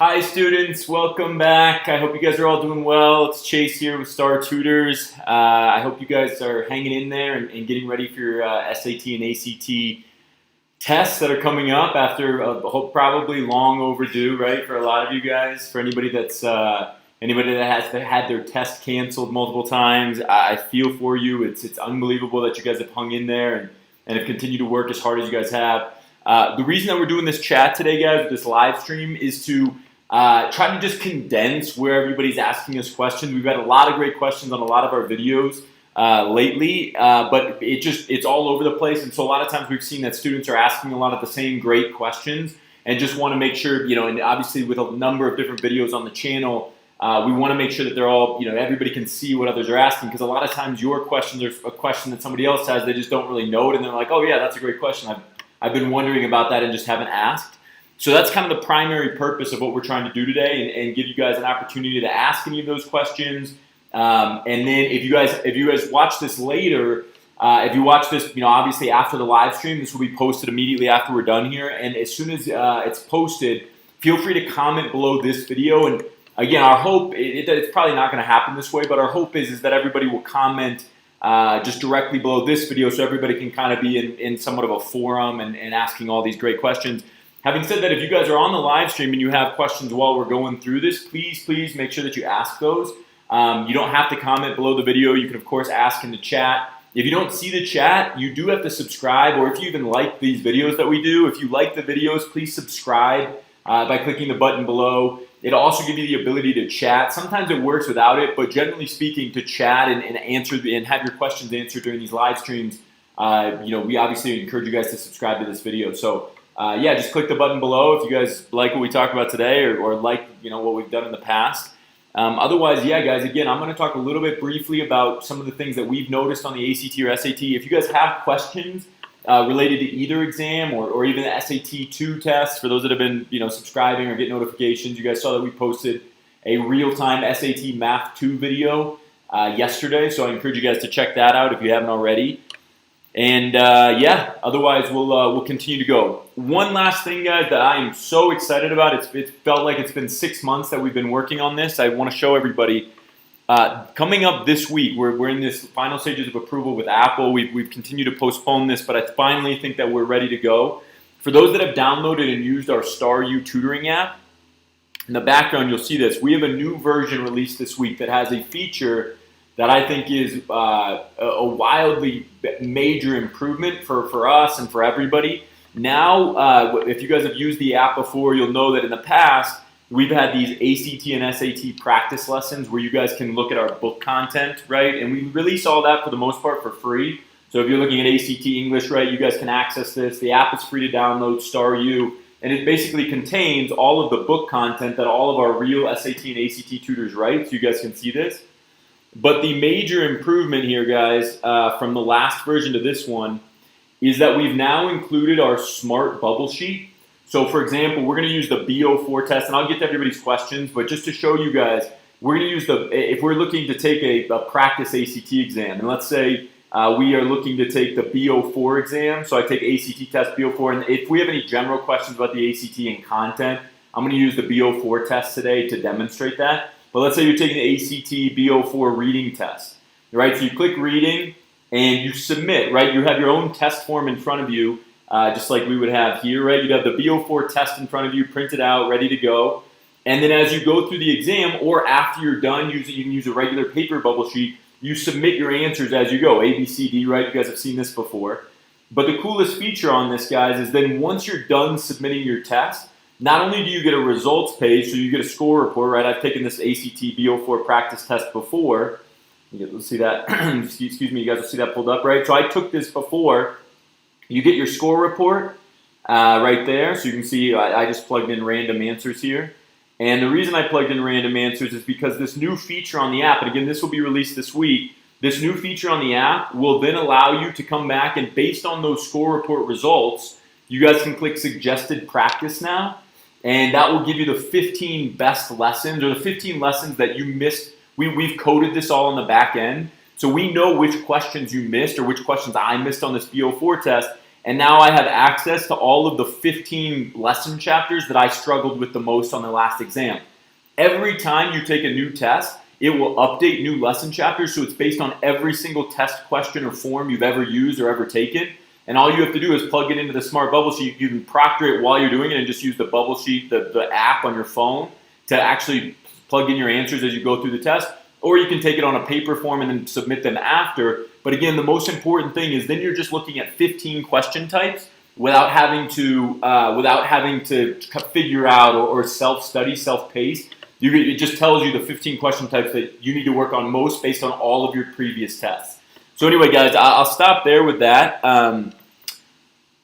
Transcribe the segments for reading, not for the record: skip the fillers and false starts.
Hi students, welcome back. I hope you guys are all doing well. It's Chase here with Star Tutors. I hope you guys are hanging in there and getting ready for your SAT and ACT tests that are coming up after probably long overdue, right? For a lot of you guys, for anybody that has had their test canceled multiple times, I feel for you. It's unbelievable that you guys have hung in there and have continued to work as hard as you guys have. The reason that we're doing this chat today, guys, this live stream, is to try to just condense where everybody's asking us questions. We've had a lot of great questions on a lot of our videos lately, but it's all over the place. And so a lot of times we've seen that students are asking a lot of the same great questions and just want to make sure, and obviously with a number of different videos on the channel, we want to make sure that they're all, everybody can see what others are asking, because a lot of times your questions are a question that somebody else has, they just don't really know it, and they're like, oh yeah, that's a great question. I've been wondering about that and just haven't asked. So that's kind of the primary purpose of what we're trying to do today, and give you guys an opportunity to ask any of those questions. And then if you guys watch this later, if you watch this, obviously after the live stream, this will be posted immediately after we're done here. And as soon as it's posted, feel free to comment below this video. And again, our hope, it's probably not going to happen this way, but our hope is that everybody will comment just directly below this video, so everybody can kind of be in somewhat of a forum and asking all these great questions. Having said that, if you guys are on the live stream and you have questions while we're going through this, please make sure that you ask those. You don't have to comment below the video. You can, of course, ask in the chat. If you don't see the chat, you do have to subscribe, or if you even like these videos that we do, if you like the videos, please subscribe by clicking the button below. It'll also give you the ability to chat. Sometimes it works without it, but generally speaking, to chat and answer and have your questions answered during these live streams, we obviously encourage you guys to subscribe to this video. So yeah, just click the button below if you guys like what we talked about today, or like what we've done in the past. Otherwise, yeah, guys, again, I'm going to talk a little bit briefly about some of the things that we've noticed on the ACT or SAT. If you guys have questions related to either exam or even the SAT 2 test, for those that have been subscribing or get notifications, you guys saw that we posted a real-time SAT Math 2 video yesterday, so I encourage you guys to check that out if you haven't already. And yeah, otherwise we'll continue to go. One last thing, guys, that I am so excited about. It felt like it's been 6 months that we've been working on this. I want to show everybody. Coming up this week, we're in this final stages of approval with Apple. We've continued to postpone this, but I finally think that we're ready to go. For those that have downloaded and used our U Tutoring App, in the background you'll see this. We have a new version released this week that has a feature that I think is a wildly major improvement for us and for everybody. Now, if you guys have used the app before, you'll know that in the past, we've had these ACT and SAT practice lessons where you guys can look at our book content, right? And we release all that for the most part for free. So if you're looking at ACT English, right, you guys can access this. The app is free to download, Star U, and it basically contains all of the book content that all of our real SAT and ACT tutors write, so you guys can see this. But the major improvement here, guys, from the last version to this one, is that we've now included our smart bubble sheet. So for example, we're going to use the B04 test, and I'll get to everybody's questions, but just to show you guys, we're going to use if we're looking to take a practice ACT exam, and let's say we are looking to take the B04 exam, so I take ACT test B04, and if we have any general questions about the ACT and content, I'm going to use the B04 test today to demonstrate that. But let's say you're taking the ACT B04 reading test, right? So you click reading and you submit, right? You have your own test form in front of you, just like we would have here, right? You'd have the B04 test in front of you, printed out, ready to go. And then as you go through the exam, or after you're done, you can use a regular paper bubble sheet, you submit your answers as you go, A, B, C, D, right? You guys have seen this before. But the coolest feature on this, guys, is then once you're done submitting your test, not only do you get a results page, so you get a score report, right? I've taken this ACT B04 practice test before. Let's see that. Excuse me, you guys will see that pulled up, right? So I took this before. You get your score report right there. So you can see I just plugged in random answers here. And the reason I plugged in random answers is because this new feature on the app, and again, this will be released this week, this new feature on the app will then allow you to come back, and based on those score report results, you guys can click suggested practice now. And that will give you the 15 best lessons, or the 15 lessons that you missed. We've coded this all on the back end. So we know which questions you missed, or which questions I missed on this B04 test. and now I have access to all of the 15 lesson chapters that I struggled with the most on the last exam. Every time you take a new test, it will update new lesson chapters, so it's based on every single test question or form you've ever used or ever taken. And all you have to do is plug it into the smart bubble sheet. You can proctor it while you're doing it and just use the bubble sheet, the app on your phone, to actually plug in your answers as you go through the test. Or you can take it on a paper form and then submit them after. But again, the most important thing is then you're just looking at 15 question types without having to figure out or self-study, self-pace. It just tells you the 15 question types that you need to work on most based on all of your previous tests. So anyway, guys, I'll stop there with that.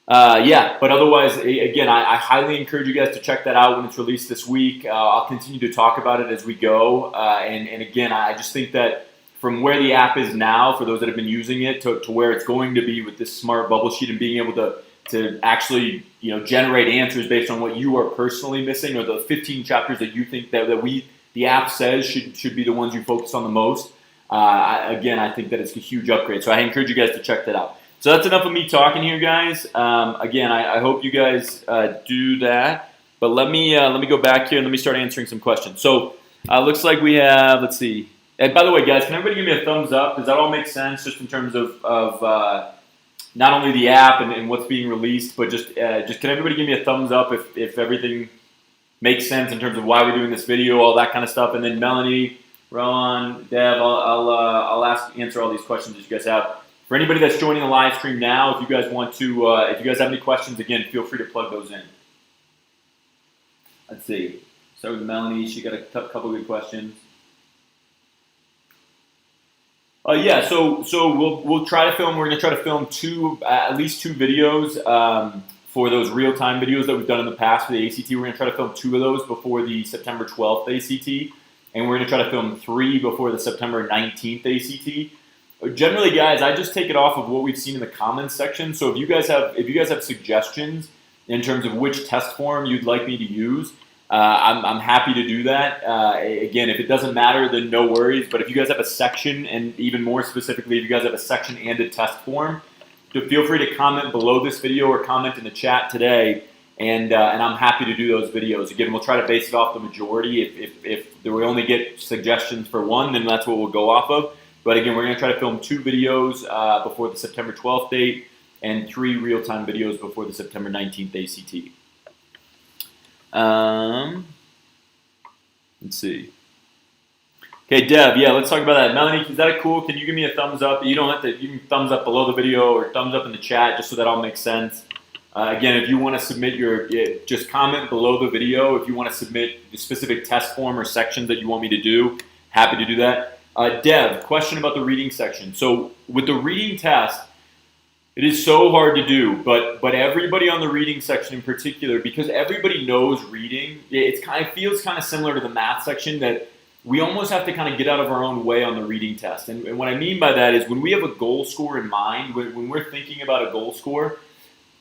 Yeah, but otherwise, again, I highly encourage you guys to check that out when it's released this week. I'll continue to talk about it as we go. And again, I just think that from where the app is now, for those that have been using it, to where it's going to be with this smart bubble sheet and being able to actually generate answers based on what you are personally missing, or the 15 chapters that you think that the app says should be the ones you focus on the most. Again, I think that it's a huge upgrade. So I encourage you guys to check that out. So that's enough of me talking here, guys. Again, I hope you guys do that. But let me go back here and let me start answering some questions. So looks like we have, let's see. And by the way, guys, can everybody give me a thumbs up? Does that all make sense just in terms of not only the app and what's being released, but just can everybody give me a thumbs up if everything makes sense in terms of why we're doing this video, all that kind of stuff. And then Melanie, Rowan, Deb, I'll answer all these questions that you guys have. For anybody that's joining the live stream now, if you guys want to, if you guys have any questions, again, feel free to plug those in. Let's see. Start with Melanie. She got a couple good questions. Yeah, so we'll try to film. We're going to try to film at least two videos for those real-time videos that we've done in the past for the ACT. We're going to try to film 2 of those before the September 12th ACT, and we're going to try to film 3 before the September 19th ACT. Generally, guys, I just take it off of what we've seen in the comments section. So if you guys have suggestions in terms of which test form you'd like me to use, I'm happy to do that. Again, if it doesn't matter, then no worries. But if you guys have a section, and even more specifically, if you guys have a section and a test form, feel free to comment below this video or comment in the chat today, and I'm happy to do those videos. Again, we'll try to base it off the majority. If we only get suggestions for one, then that's what we'll go off of. But again, we're going to try to film 2 videos before the September 12th date and 3 real-time videos before the September 19th ACT. Let's see. Okay, Deb, yeah, let's talk about that. Melanie, is that cool? Can you give me a thumbs up? You don't have to, you can thumbs up below the video or thumbs up in the chat just so that all makes sense. Again, if you want to submit just comment below the video if you want to submit the specific test form or sections that you want me to do. Happy to do that. Dev, question about the reading section. So with the reading test, it is so hard to do, but everybody on the reading section in particular, because everybody knows reading, it feels kind of similar to the math section, that we almost have to kind of get out of our own way on the reading test. And what I mean by that is when we have a goal score in mind, when we're thinking about a goal score,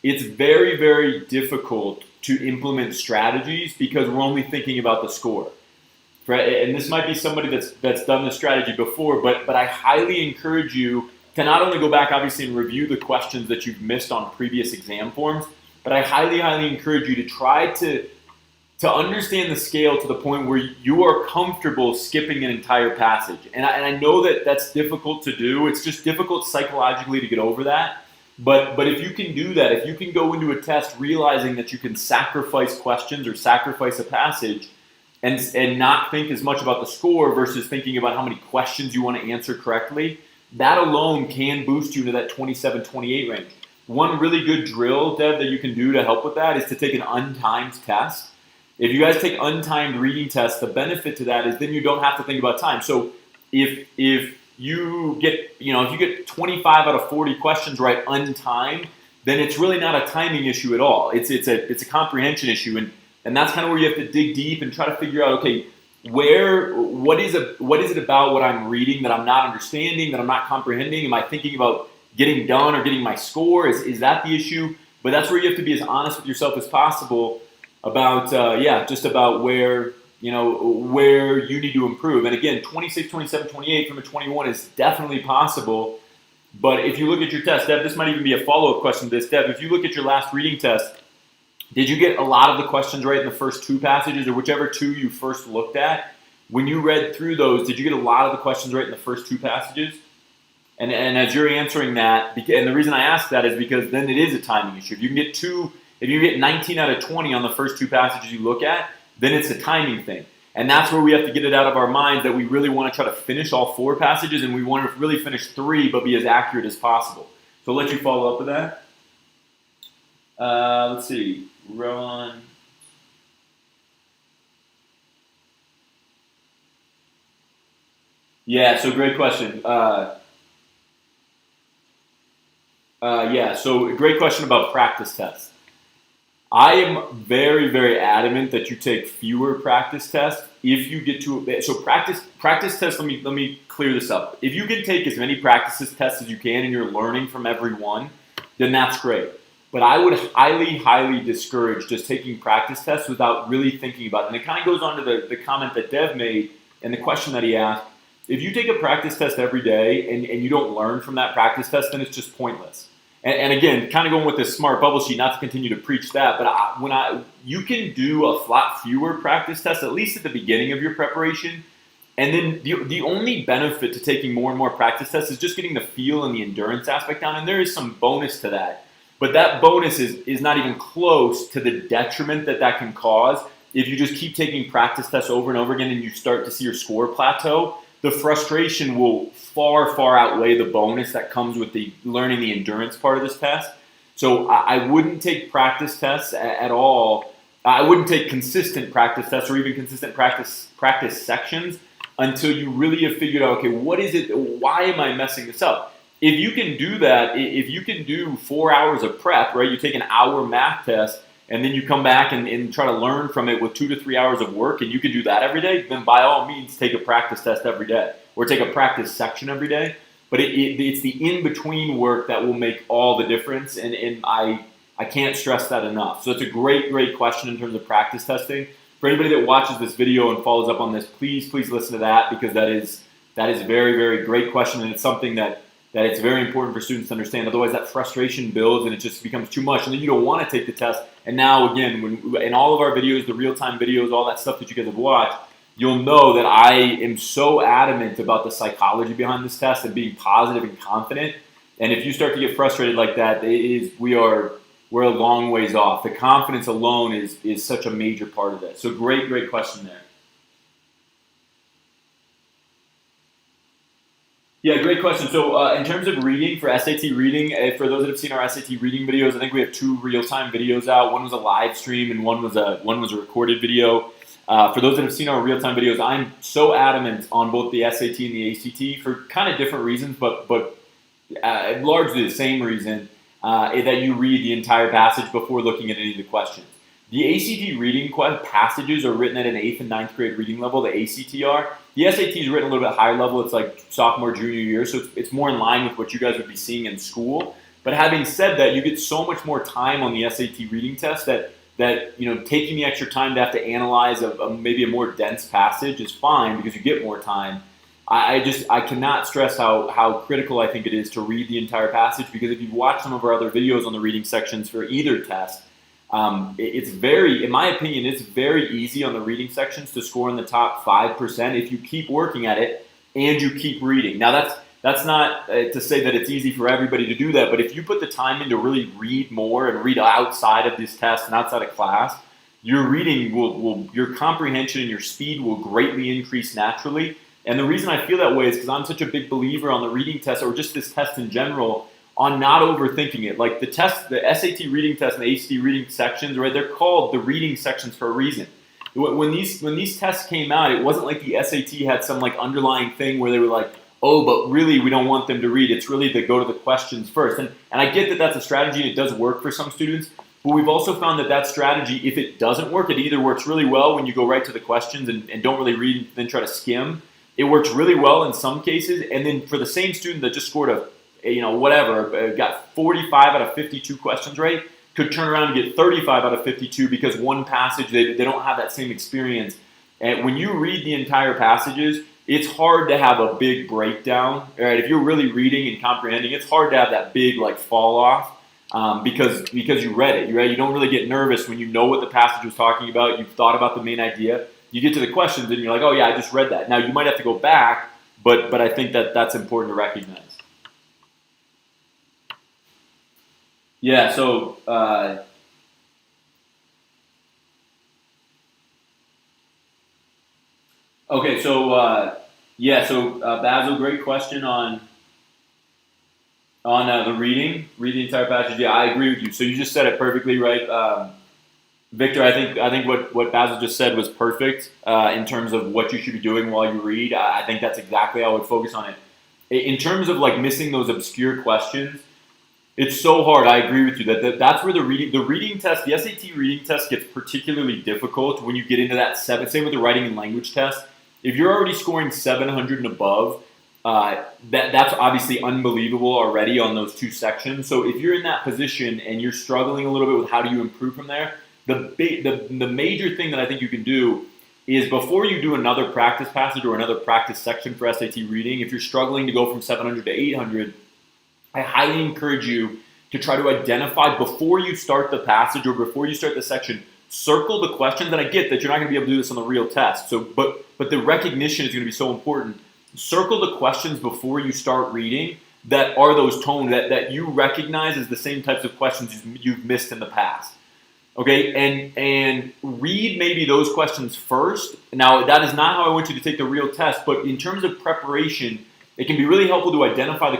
it's very, very difficult to implement strategies because we're only thinking about the score. And this might be somebody that's done this strategy before, but I highly encourage you to not only go back, obviously, and review the questions that you've missed on previous exam forms, but I highly, highly encourage you to try to understand the scale to the point where you are comfortable skipping an entire passage. And I know that that's difficult to do. It's just difficult psychologically to get over that. But if you can do that, if you can go into a test realizing that you can sacrifice questions or sacrifice a passage, and not think as much about the score versus thinking about how many questions you want to answer correctly, that alone can boost you to that 27, 28 range. One really good drill, Deb, that you can do to help with that is to take an untimed test. If you guys take untimed reading tests, the benefit to that is then you don't have to think about time. So if you get 25 out of 40 questions right untimed, then it's really not a timing issue at all. It's a comprehension issue, and that's kind of where you have to dig deep and try to figure out, okay, what is it about what I'm reading that I'm not understanding, that I'm not comprehending? Am I thinking about getting done or getting my score? Is that the issue? But that's where you have to be as honest with yourself as possible about just about where you need to improve. And again, 26, 27, 28 from a 21 is definitely possible. But if you look at your test, Deb, this might even be a follow-up question to this. Deb, if you look at your last reading test, did you get a lot of the questions right in the first 2 passages, or whichever 2 you first looked at? When you read through those, did you get a lot of the questions right in the first 2 passages? And as you're answering that, and the reason I ask that is because then it is a timing issue. If you get 19 out of 20 on the first 2 passages you look at, then it's a timing thing. And that's where we have to get it out of our minds that we really want to try to finish all 4 passages, and we want to really finish 3 but be as accurate as possible. So I'll let you follow up with that. Let's see. Ron. Yeah, so great question. Yeah, so great question about practice tests. I am very, very adamant that you take fewer practice tests if you get to. So practice tests. Let me clear this up. If you can take as many practice tests as you can and you're learning from every one, then that's great. But I would highly, highly discourage just taking practice tests without really thinking about it. And it kind of goes on to the comment that Dev made and the question that he asked. If you take a practice test every day and you don't learn from that practice test, then it's just pointless. And again, kind of going with this smart bubble sheet, not to continue to preach that, but you can do a lot fewer practice tests, at least at the beginning of your preparation. And then the only benefit to taking more and more practice tests is just getting the feel and the endurance aspect down. And there is some bonus to that. But that bonus is not even close to the detriment that can cause if you just keep taking practice tests over and over again and you start to see your score plateau. The frustration will far, far outweigh the bonus that comes with the learning the endurance part of this test. So I wouldn't take practice tests at all. I wouldn't take consistent practice tests or even consistent practice sections until you really have figured out, okay, what is it? Why am I messing this up? If you can do that, if you can do 4 hours of prep, right? You take an hour math test and then you come back and try to learn from it with 2 to 3 hours of work, and you can do that every day, then by all means take a practice test every day or take a practice section every day. But it's the in-between work that will make all the difference, and I can't stress that enough. So it's a great, great question in terms of practice testing. For anybody that watches this video and follows up on this, please listen to that, because that is a very, very great question, and it's something that it's very important for students to understand. Otherwise, that frustration builds and it just becomes too much, and then you don't want to take the test. And now, again, in all of our videos, the real-time videos, all that stuff that you guys have watched, you'll know that I am so adamant about the psychology behind this test and being positive and confident. And if you start to get frustrated like that, we're a long ways off. The confidence alone is such a major part of this. So great question there. Yeah, great question. So in terms of reading, for SAT reading, for those that have seen our SAT reading videos, I think we have 2 real-time videos out. One was a live stream and one was a recorded video. For those that have seen our real-time videos, I'm so adamant on both the SAT and the ACT for kind of different reasons, but largely the same reason, that you read the entire passage before looking at any of the questions. The ACT reading passages are written at an 8th and 9th grade reading level, the ACT are. The SAT is written a little bit higher level. It's like sophomore, junior year, so it's more in line with what you guys would be seeing in school. But having said that, you get so much more time on the SAT reading test that taking the extra time to have to analyze maybe a more dense passage is fine because you get more time. I cannot stress how critical I think it is to read the entire passage, because if you've watched some of our other videos on the reading sections for either test, it's very, in my opinion, it's very easy on the reading sections to score in the top 5% if you keep working at it and you keep reading. Now that's not to say that it's easy for everybody to do that, but if you put the time in to really read more and read outside of this test and outside of class, your reading your comprehension and your speed will greatly increase naturally. And the reason I feel that way is because I'm such a big believer on the reading test, or just this test in general, on not overthinking it. Like the SAT reading test and the ACT reading sections, right? They're called the reading sections for a reason. When these tests came out, it wasn't like the SAT had some like underlying thing where they were like, oh, but really we don't want them to read. It's really to go to the questions first. And I get that that's a strategy and it does work for some students, but we've also found that strategy, if it doesn't work, it either works really well when you go right to the questions and don't really read, then try to skim. It works really well in some cases, and then for the same student that just scored got 45 out of 52 questions right, could turn around and get 35 out of 52 because one passage, they don't have that same experience. And when you read the entire passages, it's hard to have a big breakdown, right? If you're really reading and comprehending, it's hard to have that big like fall off because you read it. You don't really get nervous when you know what the passage was talking about. You've thought about the main idea. You get to the questions and you're like, oh yeah, I just read that. Now you might have to go back, but I think that's important to recognize. Yeah. So. Okay, so Basil, great question on the read the entire passage. Yeah, I agree with you. So you just said it perfectly, right, Victor? I think what Basil just said was perfect in terms of what you should be doing while you read. I think that's exactly how I would focus on it. In terms of like missing those obscure questions, it's so hard. I agree with you that's where the reading test, the SAT reading test gets particularly difficult when you get into that seven. Same with the writing and language test. If you're already scoring 700 and above, that's obviously unbelievable already on those two sections. So if you're in that position and you're struggling a little bit with how do you improve from there, the major thing that I think you can do is before you do another practice passage or another practice section for SAT reading, if you're struggling to go from 700 to 800, I highly encourage you to try to identify before you start the passage or before you start the section, circle the questions. And I get that you're not going to be able to do this on the real test. So, but the recognition is going to be so important. Circle the questions before you start reading that are those toned that you recognize as the same types of questions you've missed in the past. Okay, and read maybe those questions first. Now, that is not how I want you to take the real test, but in terms of preparation, it can be really helpful to identify the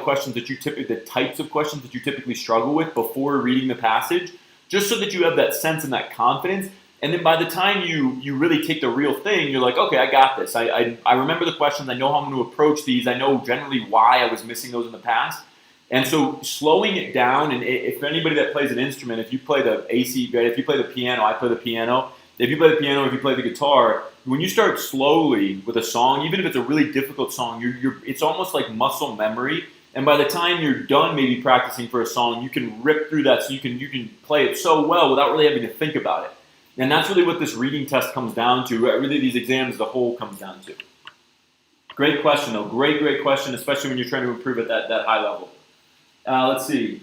types of questions that you typically struggle with before reading the passage, just so that you have that sense and that confidence. And then by the time you really take the real thing, you're like, okay, I got this. I remember the questions. I know how I'm going to approach these. I know generally why I was missing those in the past. And so slowing it down, and if anybody that plays an instrument, if you play the AC, if you play the piano, I play the piano. If you play the piano, if you play the guitar, when you start slowly with a song, even if it's a really difficult song, it's almost like muscle memory. And by the time you're done maybe practicing for a song, you can rip through that so you can play it so well without really having to think about it. And that's really what this reading test comes down to. Really these exams, the whole comes down to. Great question though. Great question, especially when you're trying to improve at that high level. Let's see.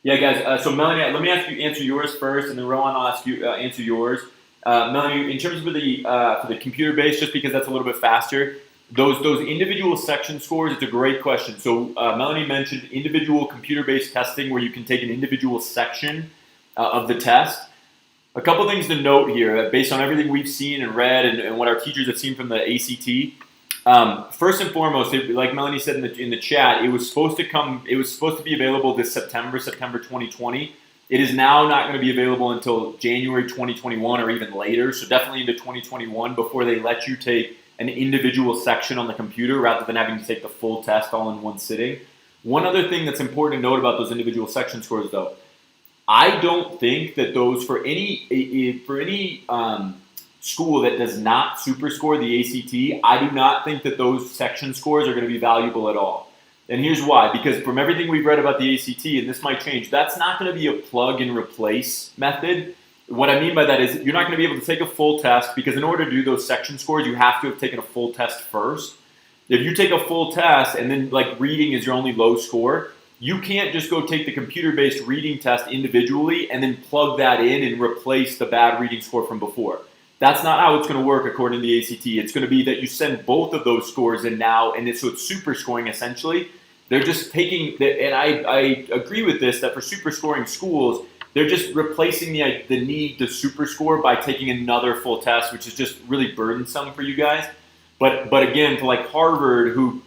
Yeah, guys. So Melanie, let me answer yours first, and then Rowan, I'll ask you answer yours. Melanie, in terms of for the computer based, just because that's a little bit faster, those individual section scores, it's a great question. So Melanie mentioned individual computer based testing, where you can take an individual section of the test. A couple things to note here, based on everything we've seen and read, and what our teachers have seen from the ACT. First and foremost, like Melanie said in the chat, it was supposed to be available this September 2020. It is now not going to be available until January 2021 or even later. So definitely into 2021 before they let you take an individual section on the computer rather than having to take the full test all in one sitting. One other thing that's important to note about those individual section scores, though, I don't think that those for any school that does not super score the ACT, I do not think that those section scores are going to be valuable at all. And here's why. Because from everything we've read about the ACT, and this might change, that's not going to be a plug and replace method. What I mean by that is you're not going to be able to take a full test, because in order to do those section scores, you have to have taken a full test first. If you take a full test and then like reading is your only low score, you can't just go take the computer-based reading test individually and then plug that in and replace the bad reading score from before. That's not how it's going to work according to the ACT. It's going to be that you send both of those scores in now, and so it's super scoring essentially. They're just taking, and I agree with this, that for super scoring schools, they're just replacing the need to super score by taking another full test, which is just really burdensome for you guys. But again, for like Harvard, who,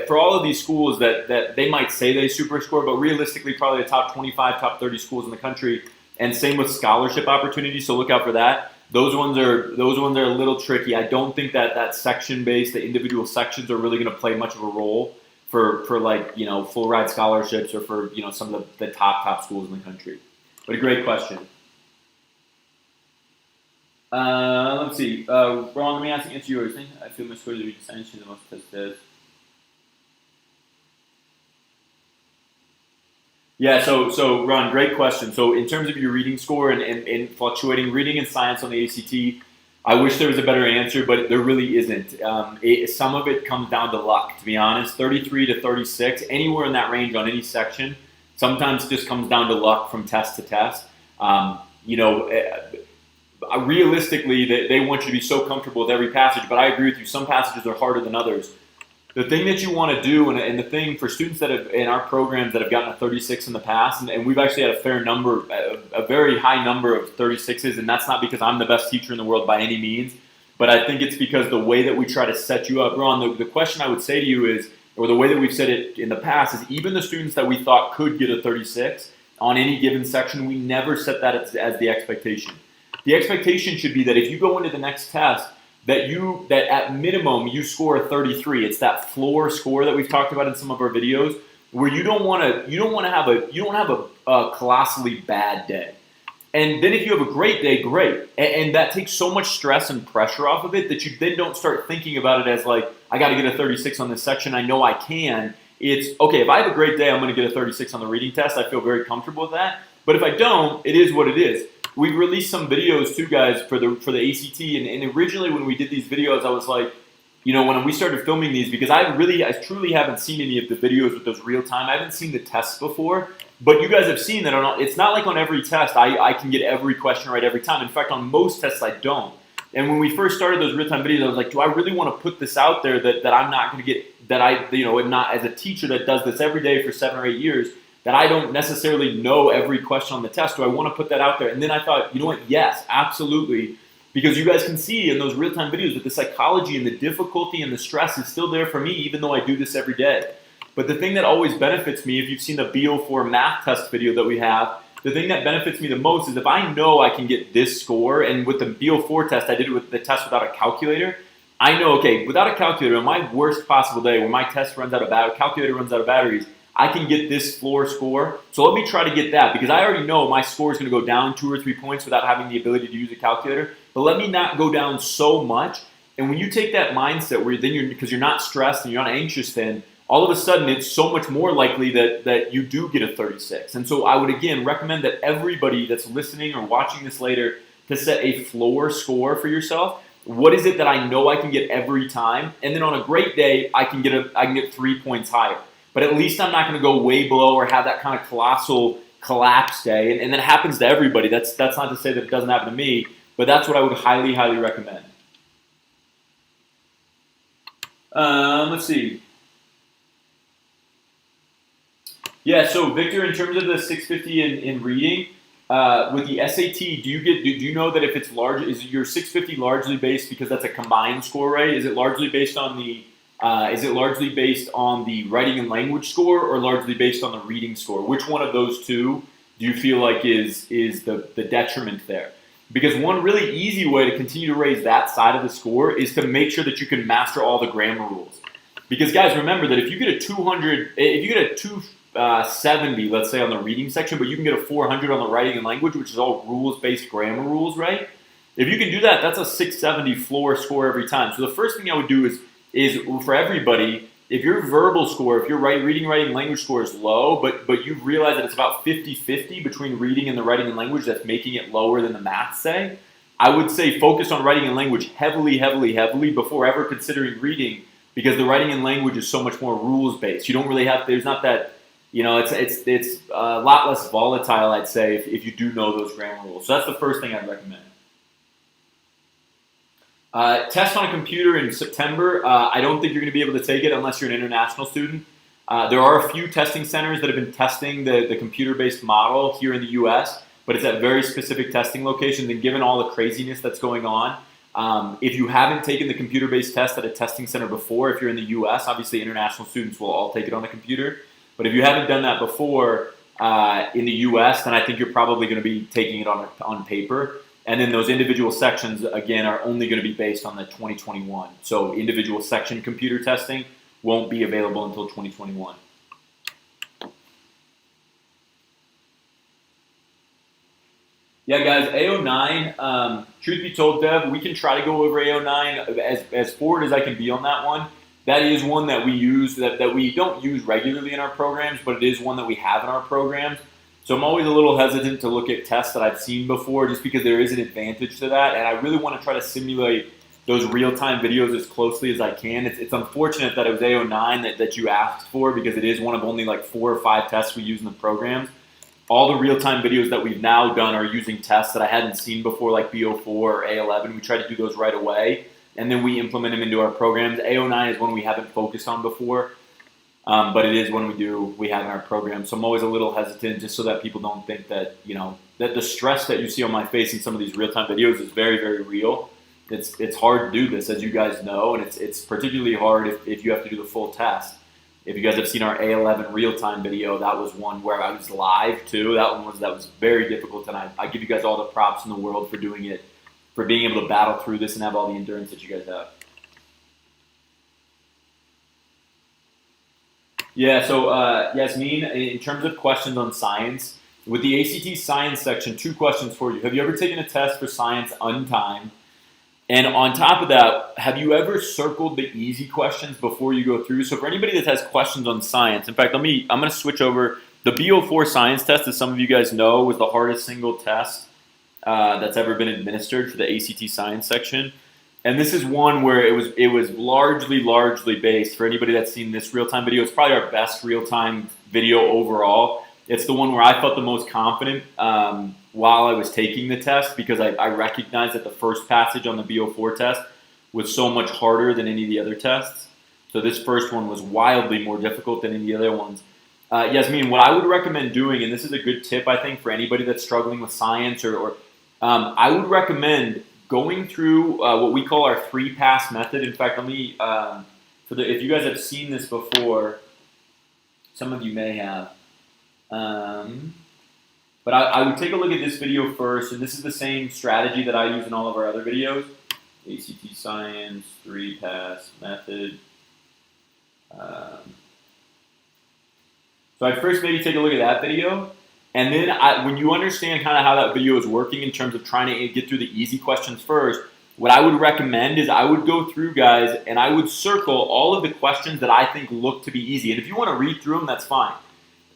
for all of these schools that they might say they super score, but realistically probably the top 25, top 30 schools in the country, and same with scholarship opportunities, so look out for that. Those ones are a little tricky. I don't think that section-based, the individual sections are really going to play much of a role for like, full ride scholarships or for, some of the top schools in the country. But a great question. Let's see. Ron, let me answer yours. I feel my scores are essentially the most tested. Yeah, so Ron, great question. So in terms of your reading score and fluctuating reading and science on the ACT, I wish there was a better answer, but there really isn't. Some of it comes down to luck, to be honest. 33 to 36, anywhere in that range on any section, sometimes just comes down to luck from test to test. Um, you know, Realistically, they want you to be so comfortable with every passage, but I agree with you. Some passages are harder than others. The thing that you want to do, and the thing for students that have in our programs that have gotten a 36 in the past, and we've actually had a fair number, a very high number of 36s, and that's not because I'm the best teacher in the world by any means, but I think it's because the way that we try to set you up. Ron, the question I would say to you is, or the way that we've said it in the past, is even the students that we thought could get a 36 on any given section, we never set that as the expectation. The expectation should be that if you go into the next test, that at minimum you score a 33. It's that floor score that we've talked about in some of our videos, where you don't want to have a colossally bad day. And then if you have a great day, great. And that takes so much stress and pressure off of it that you then don't start thinking about it as like, I got to get a 36 on this section. I know I can. It's okay, if I have a great day, I'm going to get a 36 on the reading test. I feel very comfortable with that. But if I don't, it is what it is. We released some videos too, guys, for the ACT, and originally when we did these videos, I was like, when we started filming these, because I truly haven't seen any of the videos with those real time. I haven't seen the tests before, but you guys have seen that it's not like on every test I can get every question right every time. In fact, on most tests I don't. And when we first started those real time videos, I was like, do I really want to put this out there that I'm not going to get, that I, am not, as a teacher that does this every day for 7 or 8 years, that I don't necessarily know every question on the test. Do I want to put that out there? And then I thought, you know what? Yes, absolutely. Because you guys can see in those real-time videos that the psychology and the difficulty and the stress is still there for me, even though I do this every day. But the thing that always benefits me, if you've seen the B04 math test video that we have, the thing that benefits me the most is if I know I can get this score, and with the B04 test, I did it with the test without a calculator. I know, okay, without a calculator, on my worst possible day, when my test runs out of batteries, calculator runs out of batteries, I can get this floor score. So let me try to get that, because I already know my score is going to go down 2 or 3 points without having the ability to use a calculator. But let me not go down so much. And when you take that mindset where because you're not stressed and you're not anxious, then all of a sudden it's so much more likely that you do get a 36. And so I would again recommend that everybody that's listening or watching this later to set a floor score for yourself. What is it that I know I can get every time? And then on a great day, I can get 3 points higher. But at least I'm not going to go way below or have that kind of colossal collapse day. And that happens to everybody. That's not to say that it doesn't happen to me, but that's what I would highly, highly recommend. Let's see. Yeah, so Victor, in terms of the 650 in reading, with the SAT, do you know that if it's large, is your 650 largely based because that's a combined score, right? Is it largely based on the writing and language score, or largely based on the reading score? Which one of those two do you feel like is the detriment there? Because one really easy way to continue to raise that side of the score is to make sure that you can master all the grammar rules. Because guys, remember that if you get a 270, let's say on the reading section, but you can get a 400 on the writing and language, which is all rules-based grammar rules, right? If you can do that, that's a 670 floor score every time. So the first thing I would do is for everybody, if your verbal score, if your reading, writing, language score is low, but you realize that it's about 50-50 between reading and the writing and language that's making it lower than the math say, I would say focus on writing and language heavily, heavily, heavily before ever considering reading, because the writing and language is so much more rules-based. You don't really have, there's not that, it's a lot less volatile, I'd say, if you do know those grammar rules. So that's the first thing I'd recommend. Test on a computer in September. I don't think you're going to be able to take it unless you're an international student. There are a few testing centers that have been testing the computer-based model here in the U.S., but it's at very specific testing locations, and given all the craziness that's going on, if you haven't taken the computer-based test at a testing center before, if you're in the U.S., obviously international students will all take it on a computer, but if you haven't done that before in the U.S., then I think you're probably going to be taking it on paper. And then those individual sections, again, are only going to be based on the 2021. So individual section computer testing won't be available until 2021. Yeah, guys, A09, truth be told, Dev, we can try to go over A09 as forward as I can be on that one. that is one that we use, that we don't use regularly in our programs, but it is one that we have in our programs. So I'm always a little hesitant to look at tests that I've seen before just because there is an advantage to that, and I really want to try to simulate those real-time videos as closely as I can. It's unfortunate that it was A09 that you asked for because it is one of only like 4 or 5 tests we use in the programs. All the real-time videos that we've now done are using tests that I hadn't seen before, like B04 or A11. We try to do those right away, and then we implement them into our programs. A09 is one we haven't focused on before, but it is one we have in our program. So I'm always a little hesitant just so that people don't think that, that the stress that you see on my face in some of these real-time videos is very, very real. It's hard to do this, as you guys know, and it's particularly hard if you have to do the full test. If you guys have seen our A11 real-time video, that was one where I was live too. That was very difficult, and I give you guys all the props in the world for doing it, for being able to battle through this and have all the endurance that you guys have. Yeah, so Yasmin, in terms of questions on science, with the ACT science section, 2 questions for you. Have you ever taken a test for science untimed? And on top of that, have you ever circled the easy questions before you go through? So for anybody that has questions on science, in fact, I'm going to switch over. The B04 science test, as some of you guys know, was the hardest single test that's ever been administered for the ACT science section. And this is one where it was largely based, for anybody that's seen this real-time video, it's probably our best real-time video overall. It's the one where I felt the most confident while I was taking the test because I recognized that the first passage on the B04 test was so much harder than any of the other tests. So this first one was wildly more difficult than any of the other ones. Yasmin, what I would recommend doing, and this is a good tip I think for anybody that's struggling with science, I would recommend going through what we call our 3-pass method. In fact, if you guys have seen this before, some of you may have. But I would take a look at this video first, and this is the same strategy that I use in all of our other videos. ACT Science, 3-pass method. So I'd first maybe take a look at that video, and then when you understand kind of how that video is working in terms of trying to get through the easy questions first, what I would recommend is I would go through, guys, and I would circle all of the questions that I think look to be easy. And if you want to read through them, that's fine.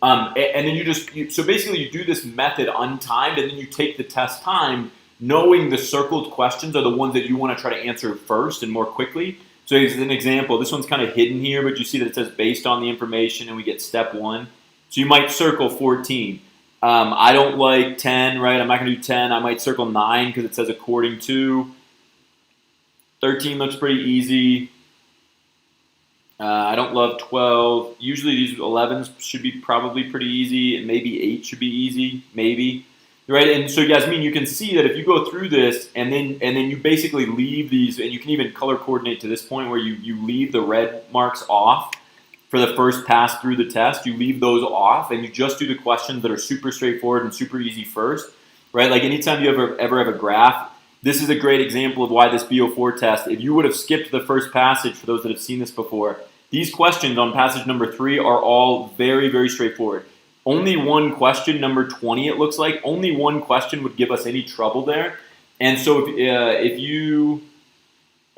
And then so basically you do this method untimed, and then you take the test time, knowing the circled questions are the ones that you want to try to answer first and more quickly. So as an example, this one's kind of hidden here, but you see that it says based on the information, and we get step 1. So you might circle 14. I don't like 10, right? I'm not going to do 10. I might circle 9 because it says according to. 13 looks pretty easy. I don't love 12. Usually these 11s should be probably pretty easy, and maybe 8 should be easy, maybe. Right? And so Yasmin, you can see that if you go through this and then you basically leave these, and you can even color coordinate to this point where you leave the red marks off for the first pass through the test. You leave those off, and you just do the questions that are super straightforward and super easy first. Right? Like anytime you ever have a graph, this is a great example of why this B04 test, if you would have skipped the first passage, for those that have seen this before, these questions on passage number 3 are all very, very straightforward. Only one question, number 20 it looks like, only one question would give us any trouble there. And so if you,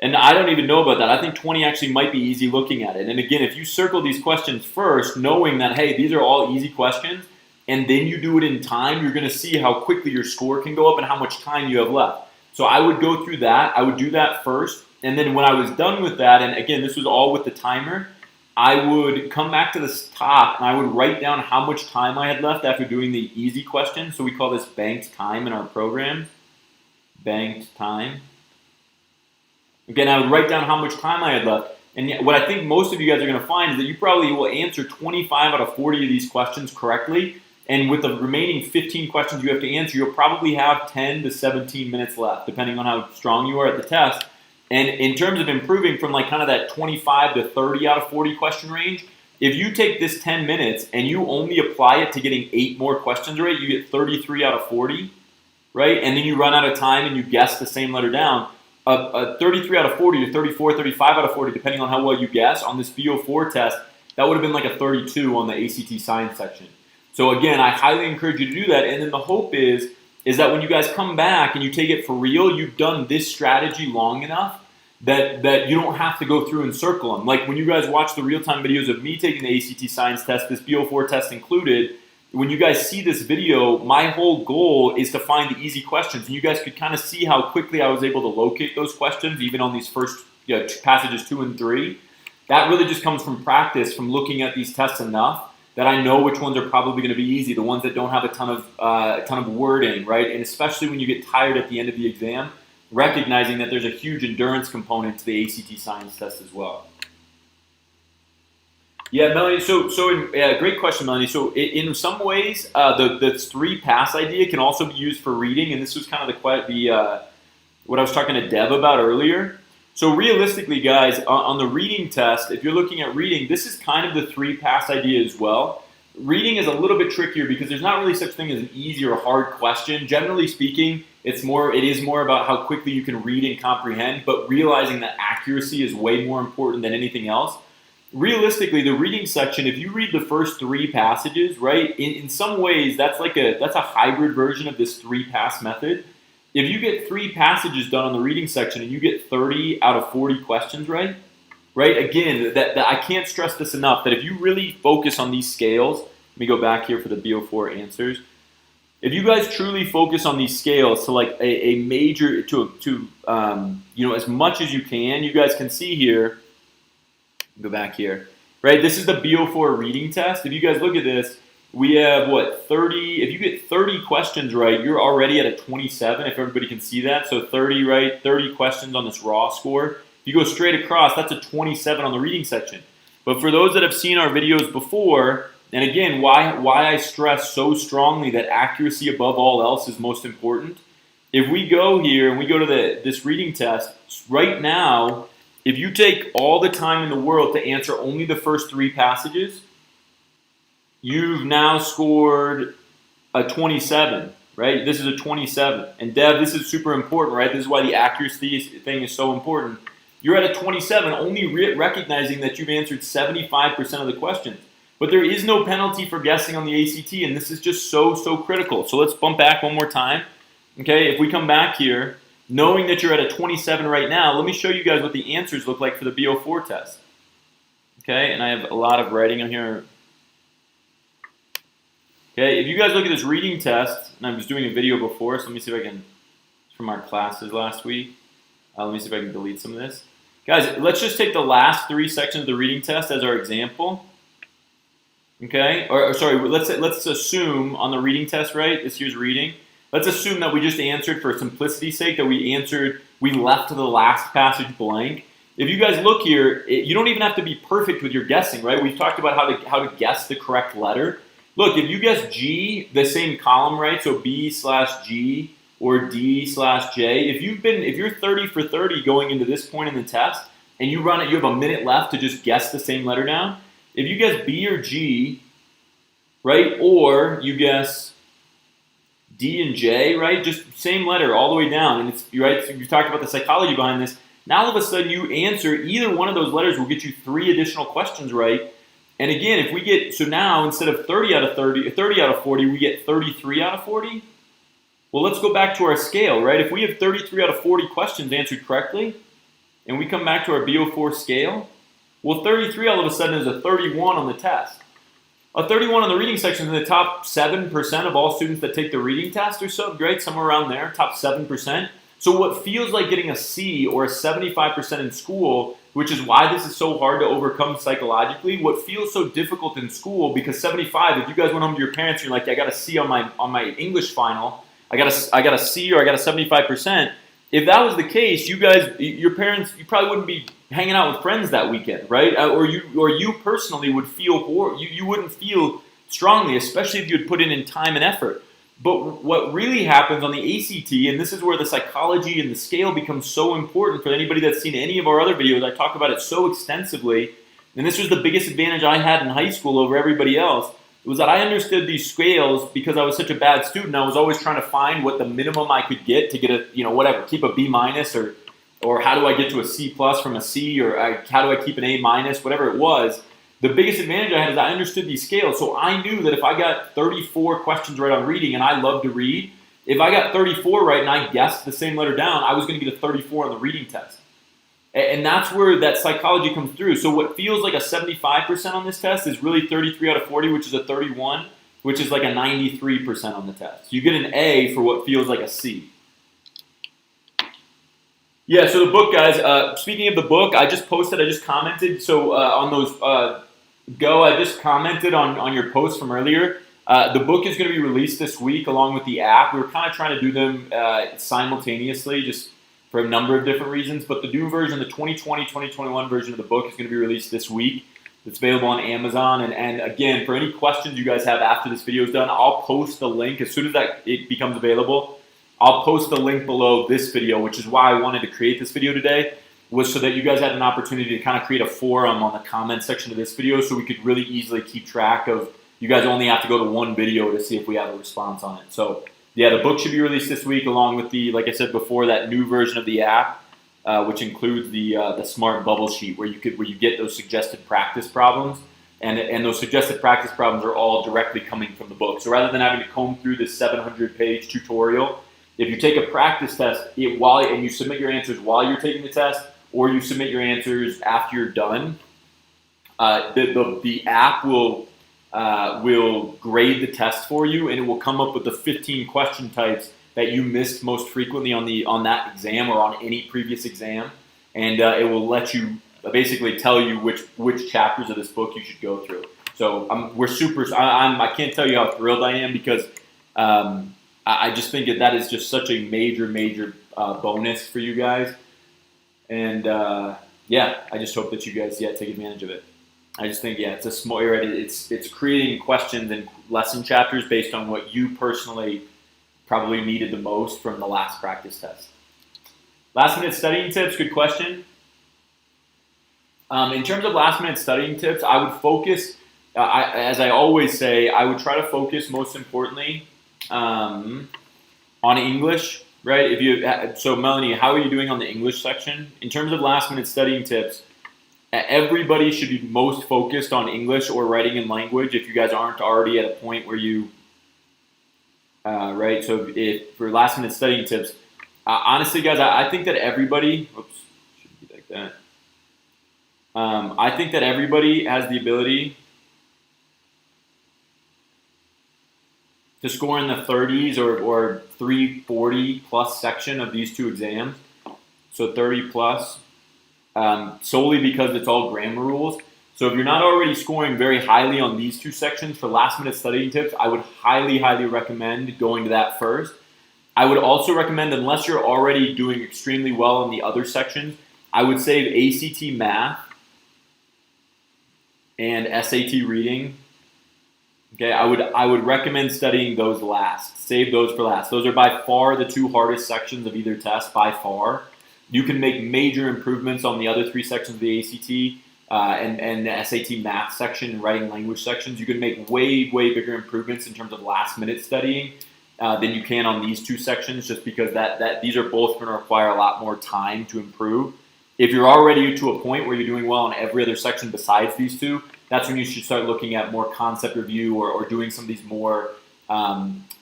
and I don't even know about that, I think 20 actually might be easy looking at it. And again, if you circle these questions first, knowing that, hey, these are all easy questions, and then you do it in time, you're going to see how quickly your score can go up and how much time you have left. So I would go through that. I would do that first. And then when I was done with that, and again, this was all with the timer, I would come back to the top and I would write down how much time I had left after doing the easy questions. So we call this banked time in our program. Banked time. Again, I would write down how much time I had left. And what I think most of you guys are going to find is that you probably will answer 25 out of 40 of these questions correctly. And with the remaining 15 questions you have to answer, you'll probably have 10 to 17 minutes left, depending on how strong you are at the test. And in terms of improving from like kind of that 25 to 30 out of 40 question range, if you take this 10 minutes and you only apply it to getting 8 more questions right, you get 33 out of 40, right? And then you run out of time and you guess the same letter down. A 33 out of 40 to 34, 35 out of 40, depending on how well you guess on this B04 test, that would have been like a 32 on the ACT science section. So again, I highly encourage you to do that. And then the hope is that when you guys come back and you take it for real, you've done this strategy long enough that you don't have to go through and circle them. Like when you guys watch the real-time videos of me taking the ACT science test, this B04 test included, when you guys see this video, my whole goal is to find the easy questions. And you guys could kind of see how quickly I was able to locate those questions, even on these first passages 2 and 3. That really just comes from practice, from looking at these tests enough that I know which ones are probably going to be easy, the ones that don't have a ton of wording, right? And especially when you get tired at the end of the exam, recognizing that there's a huge endurance component to the ACT science test as well. Yeah, Melanie, great question, Melanie. So in some ways, the 3 pass idea can also be used for reading, and this was kind of what I was talking to Deb about earlier. So realistically, guys, on the reading test, if you're looking at reading, this is kind of the 3 pass idea as well. Reading is a little bit trickier because there's not really such thing as an easy or hard question. Generally speaking, it is more about how quickly you can read and comprehend, but realizing that accuracy is way more important than anything else. Realistically, the reading section, if you read the first 3 passages, right, in some ways that's a hybrid version of this 3 pass method. If you get 3 passages done on the reading section and you get 30 out of 40 questions right? Again, that I can't stress this enough, that if you really focus on these scales, let me go back here for the B04 answers. If you guys truly focus on these scales to like a major, as much as you can, you guys can see here, go back here, right? This is the B04 reading test. If you guys look at this, we have, 30, if you get 30 questions right, you're already at a 27, if everybody can see that. So 30, right, 30 questions on this raw score. If you go straight across, that's a 27 on the reading section. But for those that have seen our videos before, and again, why I stress so strongly that accuracy above all else is most important, if we go here and we go to this reading test, right now, if you take all the time in the world to answer only the first 3 passages, you've now scored a 27, right? This is a 27. And Deb, this is super important, right? This is why the accuracy thing is so important. You're at a 27, only recognizing that you've answered 75% of the questions. But there is no penalty for guessing on the ACT, and this is just so critical. So let's bump back one more time. Okay, if we come back here, knowing that you're at a 27 right now, let me show you guys what the answers look like for the B04 test. Okay, and I have a lot of writing on here. Okay, if you guys look at this reading test, and I was doing a video before, so let me see if I can, from our classes last week, let me see if I can delete some of this. Guys, let's just take the last 3 sections of the reading test as our example. Okay, or sorry, let's assume on the reading test, right, this here's reading. Let's assume that we just answered, for simplicity's sake, that we left the last passage blank. If you guys look here, you don't even have to be perfect with your guessing, right? We've talked about how to guess the correct letter. Look, if you guess G, the same column, right? So B/G or D/J. If you're 30 for 30 going into this point in the test, and you have a minute left to just guess the same letter down. If you guess B or G, right, or you guess D and J, right, just same letter all the way down, and it's right. So you talked about the psychology behind this. Now all of a sudden you answer either one of those letters will get you 3 additional questions right. And again, if we get, so now instead of 30 out of 40, we get 33 out of 40. Well, let's go back to our scale, right? If we have 33 out of 40 questions answered correctly, and we come back to our B04 scale, well, 33 all of a sudden is a 31 on the test. A 31 on the reading section is in the top 7% of all students that take the reading test or so, right? Somewhere around there, top 7%. So what feels like getting a C or a 75% in school, which is why this is so hard to overcome psychologically, what feels so difficult in school, because 75, if you guys went home to your parents and you're like, I got a C on my English final, I got a C or I got a 75%, if that was the case, your parents, you probably wouldn't be hanging out with friends that weekend, right? Or you personally would feel you wouldn't feel strongly, especially if you had put in time and effort. But what really happens on the ACT, and this is where the psychology and the scale becomes so important for anybody that's seen any of our other videos, I talk about it so extensively, and this was the biggest advantage I had in high school over everybody else, was that I understood these scales because I was such a bad student. I was always trying to find what the minimum I could get to get a, keep a B minus, or how do I get to a C plus from a C, or how do I keep an A minus, whatever it was. The biggest advantage I had is I understood these scales, so I knew that if I got 34 questions right on reading, and I love to read, if I got 34 right and I guessed the same letter down, I was going to get a 34 on the reading test. And that's where that psychology comes through. So what feels like a 75% on this test is really 33 out of 40, which is a 31, which is like a 93% on the test. So you get an A for what feels like a C. Yeah, so the book, guys, speaking of the book, I just commented. So on those, I just commented on your post from earlier. The book is going to be released this week along with the app. We were kind of trying to do them simultaneously, just for a number of different reasons. But the new version, the 2020-2021 version of the book is going to be released this week. It's available on Amazon. And again, for any questions you guys have after this video is done, I'll post the link as soon as it becomes available. I'll post the link below this video, which is why I wanted to create this video today, was so that you guys had an opportunity to kind of create a forum on the comment section of this video so we could really easily keep track of, you guys only have to go to one video to see if we have a response on it. So yeah, the book should be released this week along with the, like I said before, that new version of the app, which includes the smart bubble sheet where you get those suggested practice problems. And those suggested practice problems are all directly coming from the book. So rather than having to comb through this 700-page tutorial, if you take a practice test and you submit your answers while you're taking the test, or you submit your answers after you're done, the app will grade the test for you, and it will come up with the 15 question types that you missed most frequently on that exam or on any previous exam, and it will let you basically tell you which chapters of this book you should go through. So I can't tell you how thrilled I am because I just think that is just such a major bonus for you guys. And yeah, I just hope that you guys take advantage of it. I just think it's a small. It's creating questions and lesson chapters based on what you personally probably needed the most from the last practice test. Last minute studying tips. Good question. In terms of last minute studying tips, I would focus. As I always say, I would try to focus most importantly on English. Right? So Melanie, how are you doing on the English section? In terms of last minute studying tips, everybody should be most focused on English or writing in language if you guys aren't already at a point where you, right? So for last minute studying tips, honestly guys, I think that everybody, shouldn't be like that. I think that everybody has the ability to score in the 30s or 340 plus section of these two exams. So 30 plus, solely because it's all grammar rules. So if you're not already scoring very highly on these two sections for last minute studying tips, I would highly recommend going to that first. I would also recommend, unless you're already doing extremely well in the other sections, I would save ACT Math and SAT Reading. Okay, I would recommend studying those last. Save those for last. Those are by far the two hardest sections of either test, by far. You can make major improvements on the other three sections of the ACT and the SAT Math section and writing language sections. You can make way bigger improvements in terms of last minute studying than you can on these two sections, just because these are both going to require a lot more time to improve. If you're already to a point where you're doing well on every other section besides these two, that's when you should start looking at more concept review or doing some of these more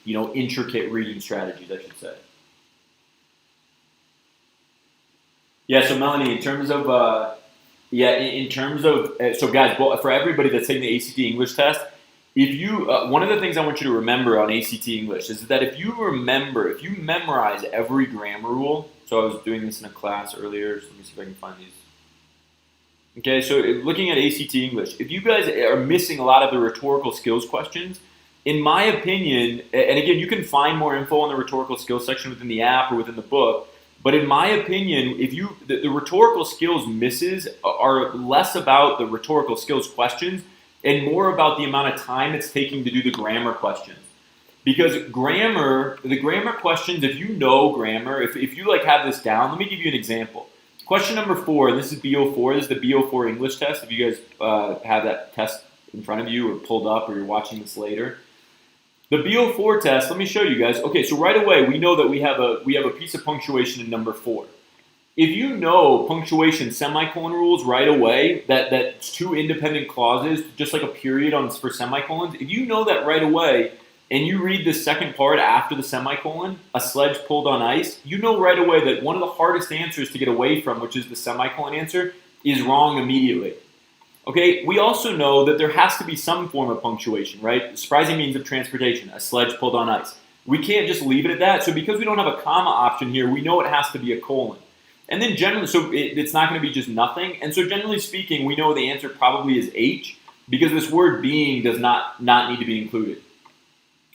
intricate reading strategies, I should say. Yeah, so Melanie, in terms of so guys, for everybody that's taking the ACT English test, if you one of the things I want you to remember on ACT English is that if you memorize every grammar rule. So I was doing this in a class earlier. So let me see if I can find these. Okay, so looking at ACT English, if you guys are missing a lot of the rhetorical skills questions, in my opinion, and again, you can find more info on the rhetorical skills section within the app or within the book, but in my opinion, the rhetorical skills misses are less about the rhetorical skills questions and more about the amount of time it's taking to do the grammar questions. Because the grammar questions, if you know grammar, if you have this down, let me give you an example. Question number 4, and this is B04, this is the B04 English test. If you guys have that test in front of you or pulled up or you're watching this later. The B04 test, let me show you guys. Okay, so right away we know that we have a piece of punctuation in number 4. If you know punctuation semicolon rules right away, that's two independent clauses, just like a period for semicolons, if you know that right away, and you read the second part after the semicolon, a sledge pulled on ice, you know right away that one of the hardest answers to get away from, which is the semicolon answer, is wrong immediately. Okay, we also know that there has to be some form of punctuation, right? Surprising means of transportation, a sledge pulled on ice. We can't just leave it at that. So because we don't have a comma option here, we know it has to be a colon. And then generally, so it's not going to be just nothing. And so generally speaking, we know the answer probably is H because this word being does not need to be included.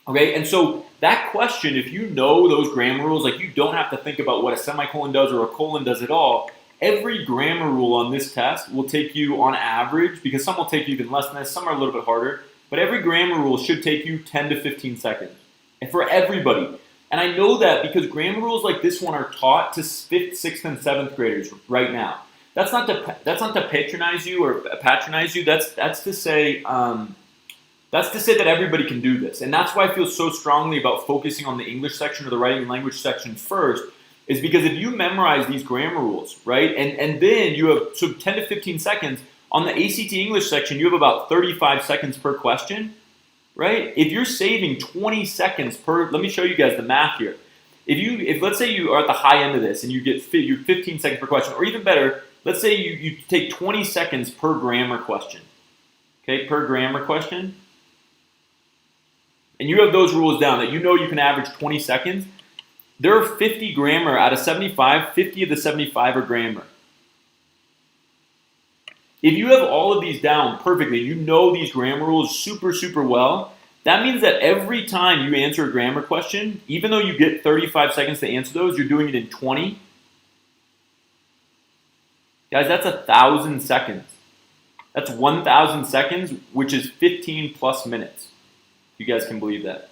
Okay, and so that question, if you know those grammar rules, like you don't have to think about what a semicolon does or a colon does at all. Every grammar rule on this test will take you on average, because some will take you even less than this, some are a little bit harder, but every grammar rule should take you 10 to 15 seconds. And for everybody. And I know that because grammar rules like this one are taught to 5th, 6th, and 7th graders right now. That's not to patronize you or patronize you. That's to say that everybody can do this. And that's why I feel so strongly about focusing on the English section or the writing and language section first, is because if you memorize these grammar rules, right, and then you have, so 10 to 15 seconds, on the ACT English section, you have about 35 seconds per question, right? If you're saving 20 seconds per, let me show you guys the math here. If let's say you are at the high end of this and you get 15 seconds per question, or even better, let's say you take 20 seconds per grammar question, okay, per grammar question, and you have those rules down that you know you can average 20 seconds, there are 50 grammar out of 75, 50 of the 75 are grammar. If you have all of these down perfectly, you know these grammar rules super, super well, that means that every time you answer a grammar question, even though you get 35 seconds to answer those, you're doing it in 20. Guys, that's 1,000 seconds. That's 1,000 seconds, which is 15 plus minutes. You guys can believe that.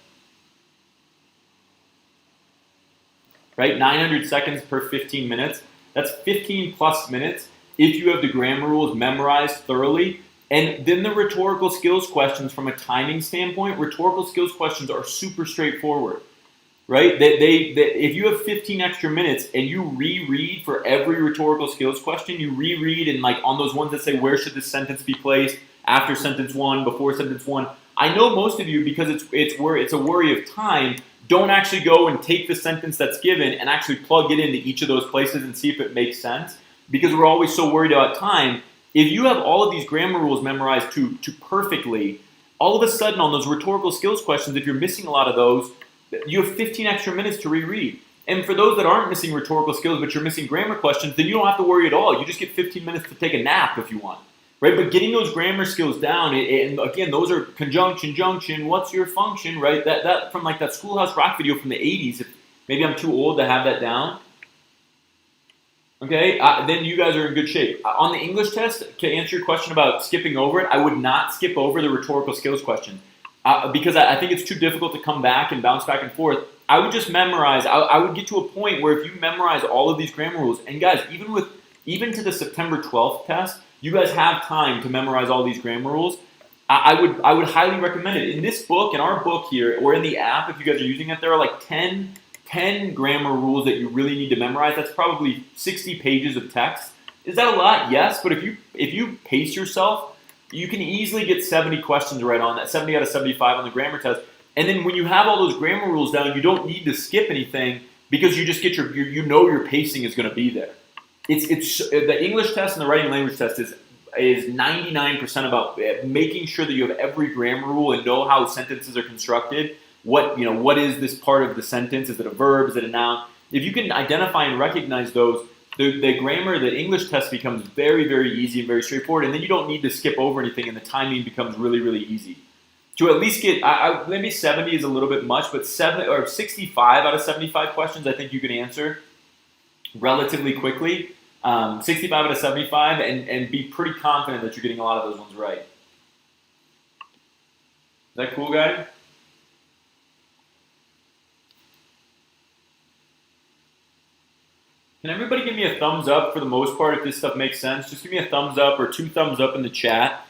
Right? 900 seconds per 15 minutes. That's 15 plus minutes if you have the grammar rules memorized thoroughly. And then the rhetorical skills questions, from a timing standpoint, rhetorical skills questions are super straightforward. Right? If you have 15 extra minutes and you reread for every rhetorical skills question, you reread and like on those ones that say where should this sentence be placed, after sentence one, before sentence one. I know most of you, because it's a worry of time, don't actually go and take the sentence that's given and actually plug it into each of those places and see if it makes sense, because we're always so worried about time. If you have all of these grammar rules memorized to perfectly, all of a sudden on those rhetorical skills questions, if you're missing a lot of those, you have 15 extra minutes to reread. And for those that aren't missing rhetorical skills but you're missing grammar questions, then you don't have to worry at all. You just get 15 minutes to take a nap if you want. Right? But getting those grammar skills down, and again, those are conjunction, junction, what's your function, right? That from like that Schoolhouse Rock video from the 80s, if maybe I'm too old to have that down. Okay, then you guys are in good shape. On the English test, to answer your question about skipping over it, I would not skip over the rhetorical skills question because I think it's too difficult to come back and bounce back and forth. I would just memorize. I would get to a point where if you memorize all of these grammar rules, and guys, even to the September 12th test, you guys have time to memorize all these grammar rules. I would highly recommend it. In this book, in our book here, or in the app, if you guys are using it, there are like 10 grammar rules that you really need to memorize. That's probably 60 pages of text. Is that a lot? Yes, but if you pace yourself, you can easily get 70 questions right on that, 70 out of 75 on the grammar test. And then when you have all those grammar rules down, you don't need to skip anything because you just get your pacing is going to be there. It's the English test and the writing language test is 99% about making sure that you have every grammar rule and know how sentences are constructed. What is this part of the sentence? Is it a verb? Is it a noun? If you can identify and recognize those, the grammar, the English test becomes very, very easy and very straightforward, and then you don't need to skip over anything, and the timing becomes really, really easy. To at least get, maybe 70 is a little bit much, but 65 out of 75 questions I think you can answer relatively quickly. 65 out of 75, and be pretty confident that you're getting a lot of those ones right. Is that cool, guys? Can everybody give me a thumbs up for the most part if this stuff makes sense? Just give me a thumbs up or 2 thumbs up in the chat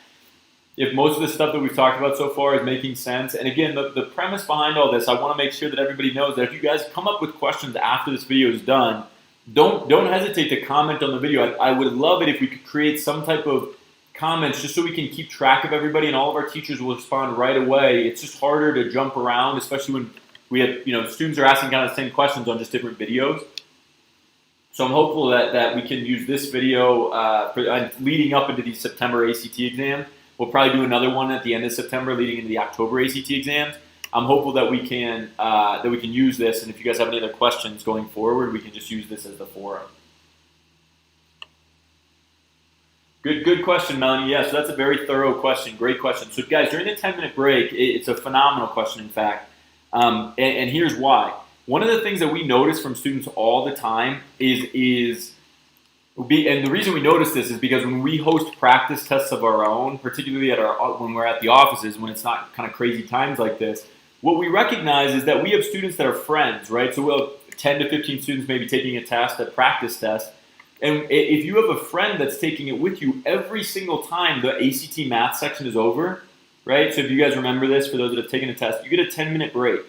if most of the stuff that we've talked about so far is making sense. And again, the premise behind all this, I want to make sure that everybody knows that if you guys come up with questions after this video is done, don't hesitate to comment on the video. I would love it if we could create some type of comments just so we can keep track of everybody, and all of our teachers will respond right away. It's just harder to jump around, especially when we have, students are asking kind of the same questions on just different videos. So I'm hopeful that we can use this video leading up into the September ACT exam. We'll probably do another one at the end of September leading into the October ACT exams. I'm hopeful that we can use this, and if you guys have any other questions going forward, we can just use this as the forum. Good question, Melanie. Yeah, so that's a very thorough question. Great question. So guys, during the 10-minute break, it's a phenomenal question, in fact. And here's why. One of the things that we notice from students all the time and the reason we notice this is because when we host practice tests of our own, particularly when we're at the offices, when it's not kind of crazy times like this, what we recognize is that we have students that are friends, right? So we'll have 10 to 15 students maybe taking a test, a practice test. And if you have a friend that's taking it with you, every single time the ACT math section is over, right? So if you guys remember this, for those that have taken a test, you get a 10-minute break,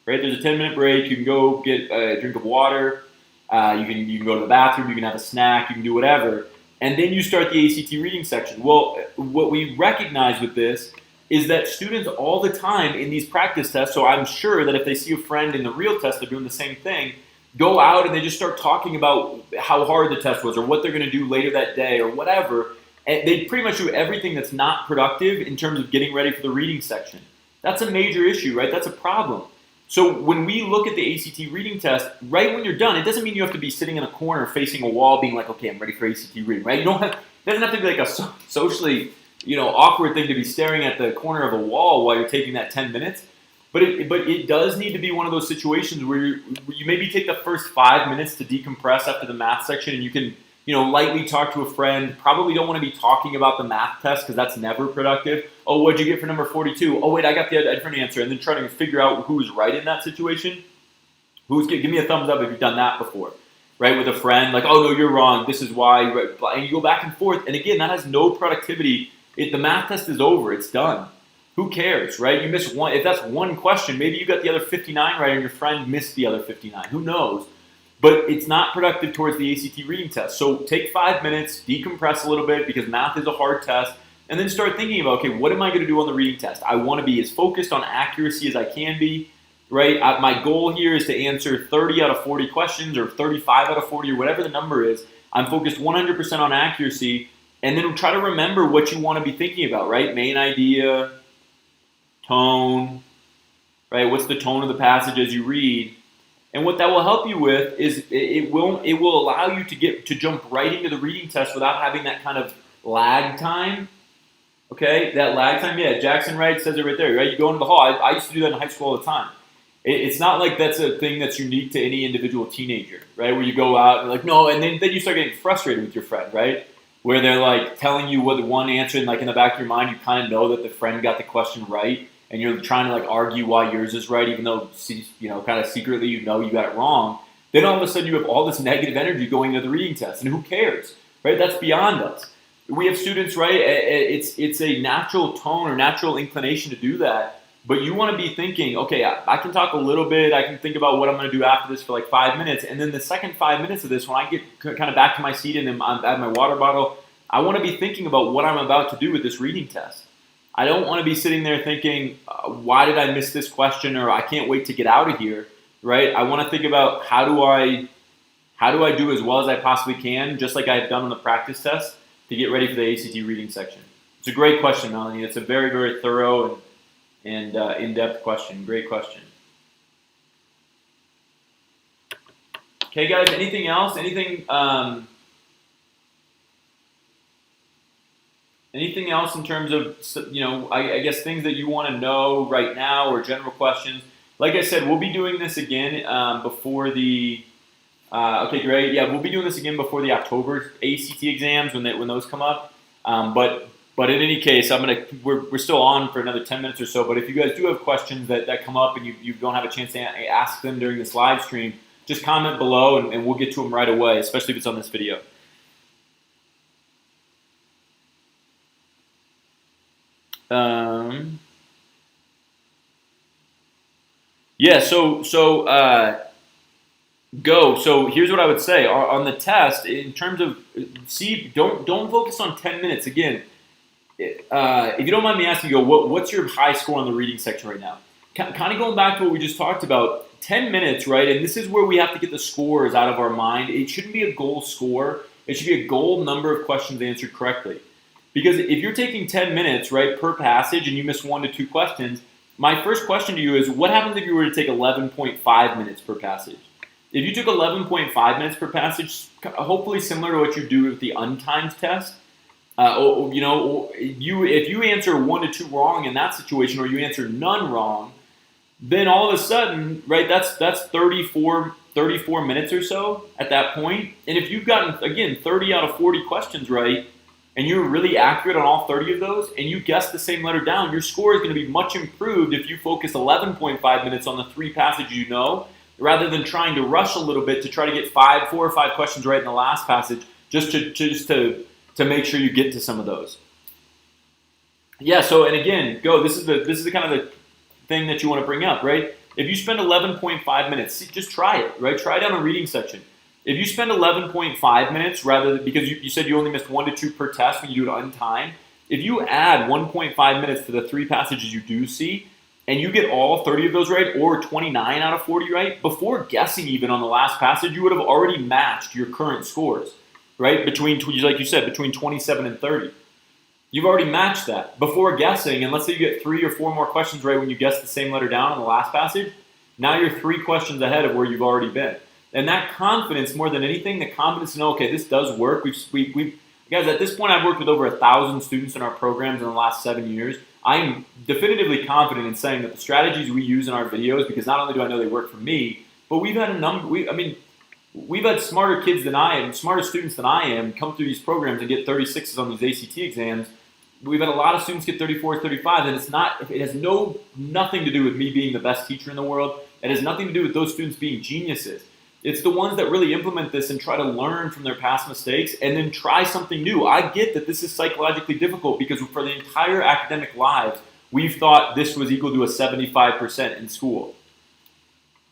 right? There's a 10-minute break. You can go get a drink of water. You can go to the bathroom. You can have a snack. You can do whatever. And then you start the ACT reading section. Well, what we recognize with this is that students all the time in these practice tests, so I'm sure that if they see a friend in the real test, they're doing the same thing, go out and they just start talking about how hard the test was or what they're going to do later that day or whatever. And they pretty much do everything that's not productive in terms of getting ready for the reading section. That's a major issue, right? That's a problem. So when we look at the ACT reading test, right when you're done, it doesn't mean you have to be sitting in a corner facing a wall being like, okay, I'm ready for ACT reading, right? It doesn't have to be like a socially awkward thing to be staring at the corner of a wall while you're taking that 10 minutes. But it does need to be one of those situations where you maybe take the first 5 minutes to decompress after the math section, and you can lightly talk to a friend. Probably don't want to be talking about the math test because that's never productive. Oh, what'd you get for number 42? Oh, wait, I got the different answer. And then trying to figure out who was right in that situation. Give me a thumbs up if you've done that before, right? With a friend, like, oh, no, you're wrong. This is why. And you go back and forth. And again, that has no productivity. The math test is over. It's done. Who cares, right? You miss one. If that's one question, maybe you got the other 59 right and your friend missed the other 59. Who knows? But it's not productive towards the ACT reading test. So take 5 minutes, decompress a little bit because math is a hard test, and then start thinking about, okay, what am I going to do on the reading test? I want to be as focused on accuracy as I can be, right? My goal here is to answer 30 out of 40 questions or 35 out of 40 or whatever the number is. I'm focused 100% on accuracy, and then try to remember what you want to be thinking about, right? Main idea, tone, right? What's the tone of the passage as you read? And what that will help you with is it will allow you to jump right into the reading test without having that kind of lag time. Okay, that lag time, yeah. Jackson Wright says it right there, right? You go into the hall. I used to do that in high school all the time. It's not like that's a thing that's unique to any individual teenager, right? Where you go out and like, no, and then you start getting frustrated with your friend, right? Where they're like telling you what the one answer, and like in the back of your mind, you kind of know that the friend got the question right. And you're trying to like argue why yours is right, even though kind of secretly you got it wrong. Then all of a sudden you have all this negative energy going into the reading test, and who cares, right? That's beyond us. We have students, right? It's a natural tone or natural inclination to do that, but you want to be thinking, okay, I can talk a little bit, I can think about what I'm going to do after this for like 5 minutes, and then the second 5 minutes of this, when I get kind of back to my seat and I have my water bottle, I want to be thinking about what I'm about to do with this reading test. I don't want to be sitting there thinking, why did I miss this question, or I can't wait to get out of here, right? I want to think about how do I do as well as I possibly can, just like I've done on the practice test, to get ready for the ACT reading section. It's a great question, Melanie. It's a very, very thorough and in-depth question. Great question. Okay, guys, anything else? Anything else in terms of, I guess things that you want to know right now or general questions? Like I said, we'll be doing this again before the, okay, great. Yeah, we'll be doing this again before the October ACT exams when those come up. But in any case, we're still on for another 10 minutes or so. But if you guys do have questions that come up and you don't have a chance to ask them during this live stream, just comment below and we'll get to them right away, especially if it's on this video. Yeah, so go. So here's what I would say on the test in terms of don't focus on 10 minutes. Again, if you don't mind me asking, what's your high score on the reading section right now? Kind of going back to what we just talked about, 10 minutes, right? And this is where we have to get the scores out of our mind. It shouldn't be a goal score. It should be a goal number of questions answered correctly. Because if you're taking 10 minutes, right, per passage and you miss 1 to 2 questions, my first question to you is, what happens if you were to take 11.5 minutes per passage? If you took 11.5 minutes per passage, hopefully similar to what you do with the untimed test, if you answer 1 to 2 wrong in that situation, or you answer none wrong, then all of a sudden, right, that's 34 minutes or so at that point. And if you've gotten, again, 30 out of 40 questions right, and you're really accurate on all 30 of those, and you guess the same letter down, your score is going to be much improved if you focus 11.5 minutes on the 3 passages you know, rather than trying to rush a little bit to try to get 4 or 5 questions right in the last passage, just to make sure you get to some of those. Yeah. So, and again, this is the kind of the thing that you want to bring up, right? If you spend 11.5 minutes, just try it, right? Try it on a reading section. If you spend 11.5 minutes because you said you only missed 1 to 2 per test when you do it untimed, if you add 1.5 minutes to the 3 passages you do see, and you get all 30 of those right, or 29 out of 40 right, before guessing even on the last passage, you would have already matched your current scores, right? Like you said, between 27 and 30. You've already matched that before guessing, and let's say you get 3 or 4 more questions right when you guess the same letter down on the last passage. Now you're 3 questions ahead of where you've already been. And that confidence, more than anything, the confidence to know, okay, this does work. Guys, at this point, I've worked with over 1,000 students in our programs in the last 7 years. I'm definitively confident in saying that the strategies we use in our videos, because not only do I know they work for me, but we've had we've had smarter kids than I am, smarter students than I am, come through these programs and get 36s on these ACT exams. We've had a lot of students get 34s, 35s, and it has nothing to do with me being the best teacher in the world. It has nothing to do with those students being geniuses. It's the ones that really implement this and try to learn from their past mistakes and then try something new. I get that this is psychologically difficult because for the entire academic lives, we've thought this was equal to a 75% in school.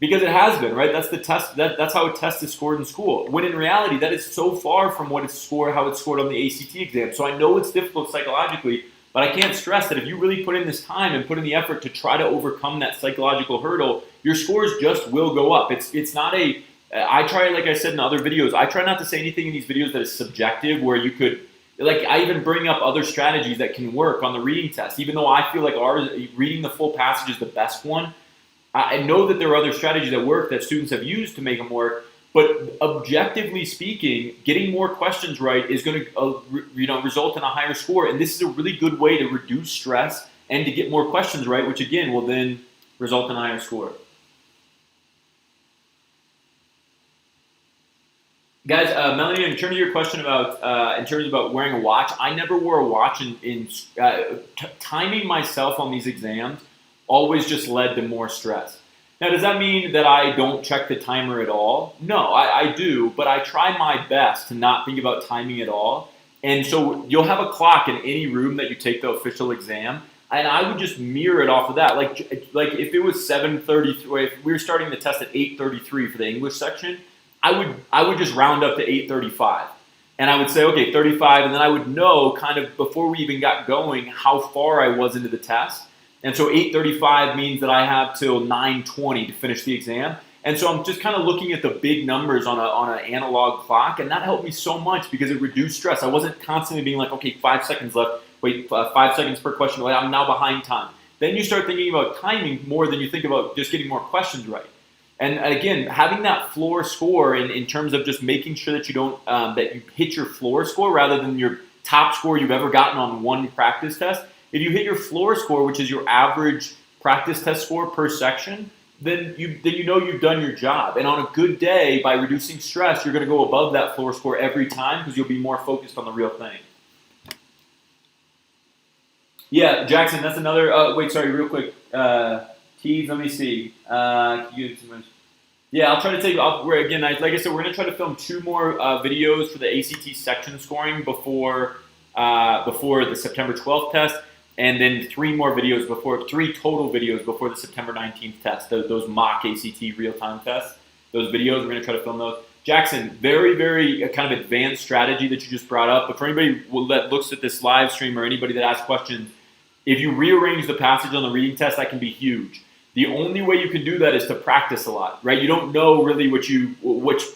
Because it has been, right? That's the test. That's how a test is scored in school. When in reality, that is so far from how it's scored on the ACT exam. So I know it's difficult psychologically, but I can't stress that if you really put in this time and put in the effort to try to overcome that psychological hurdle, your scores just will go up. It's not a. I try, like I said in other videos, I try not to say anything in these videos that is subjective, where you could, like, I even bring up other strategies that can work on the reading test, even though I feel like reading the full passage is the best one. I know that there are other strategies that work that students have used to make them work, but objectively speaking, getting more questions right is going to result in a higher score, and this is a really good way to reduce stress and to get more questions right, which again will then result in a higher score. Guys, Melanie, in terms of your question about wearing a watch, I never wore a watch timing myself on these exams always just led to more stress. Now, does that mean that I don't check the timer at all? No, I do, but I try my best to not think about timing at all. And so you'll have a clock in any room that you take the official exam, and I would just mirror it off of that. Like if it was 7:33, if we were starting the test at 8:33 for the English section, I would just round up to 8:35. And I would say, okay, 35, and then I would know kind of before we even got going how far I was into the test. And so 8:35 means that I have till 9:20 to finish the exam. And so I'm just kind of looking at the big numbers on an analog clock, and that helped me so much because it reduced stress. I wasn't constantly being like, okay, 5 seconds left, wait, 5 seconds per question, wait, I'm now behind time. Then you start thinking about timing more than you think about just getting more questions right. And again, having that floor score in terms of just making sure that you don't that you hit your floor score rather than your top score you've ever gotten on one practice test. If you hit your floor score, which is your average practice test score per section, then you know you've done your job. And on a good day, by reducing stress, you're going to go above that floor score every time because you'll be more focused on the real thing. Yeah, Jackson, that's another. Wait, sorry, real quick. Keys, let me see. Yeah, I'll try to take. Again, like I said, we're going to try to film 2 more videos for the ACT section scoring before the September 12th test. And then 3 total videos before the September 19th test, those mock ACT real-time tests. those videos. We're going to try to film those. Jackson, very, very kind of advanced strategy that you just brought up. But for anybody that looks at this live stream or anybody that asks questions, if you rearrange the passage on the reading test, that can be huge. The only way you can do that is to practice a lot, right? You don't know really which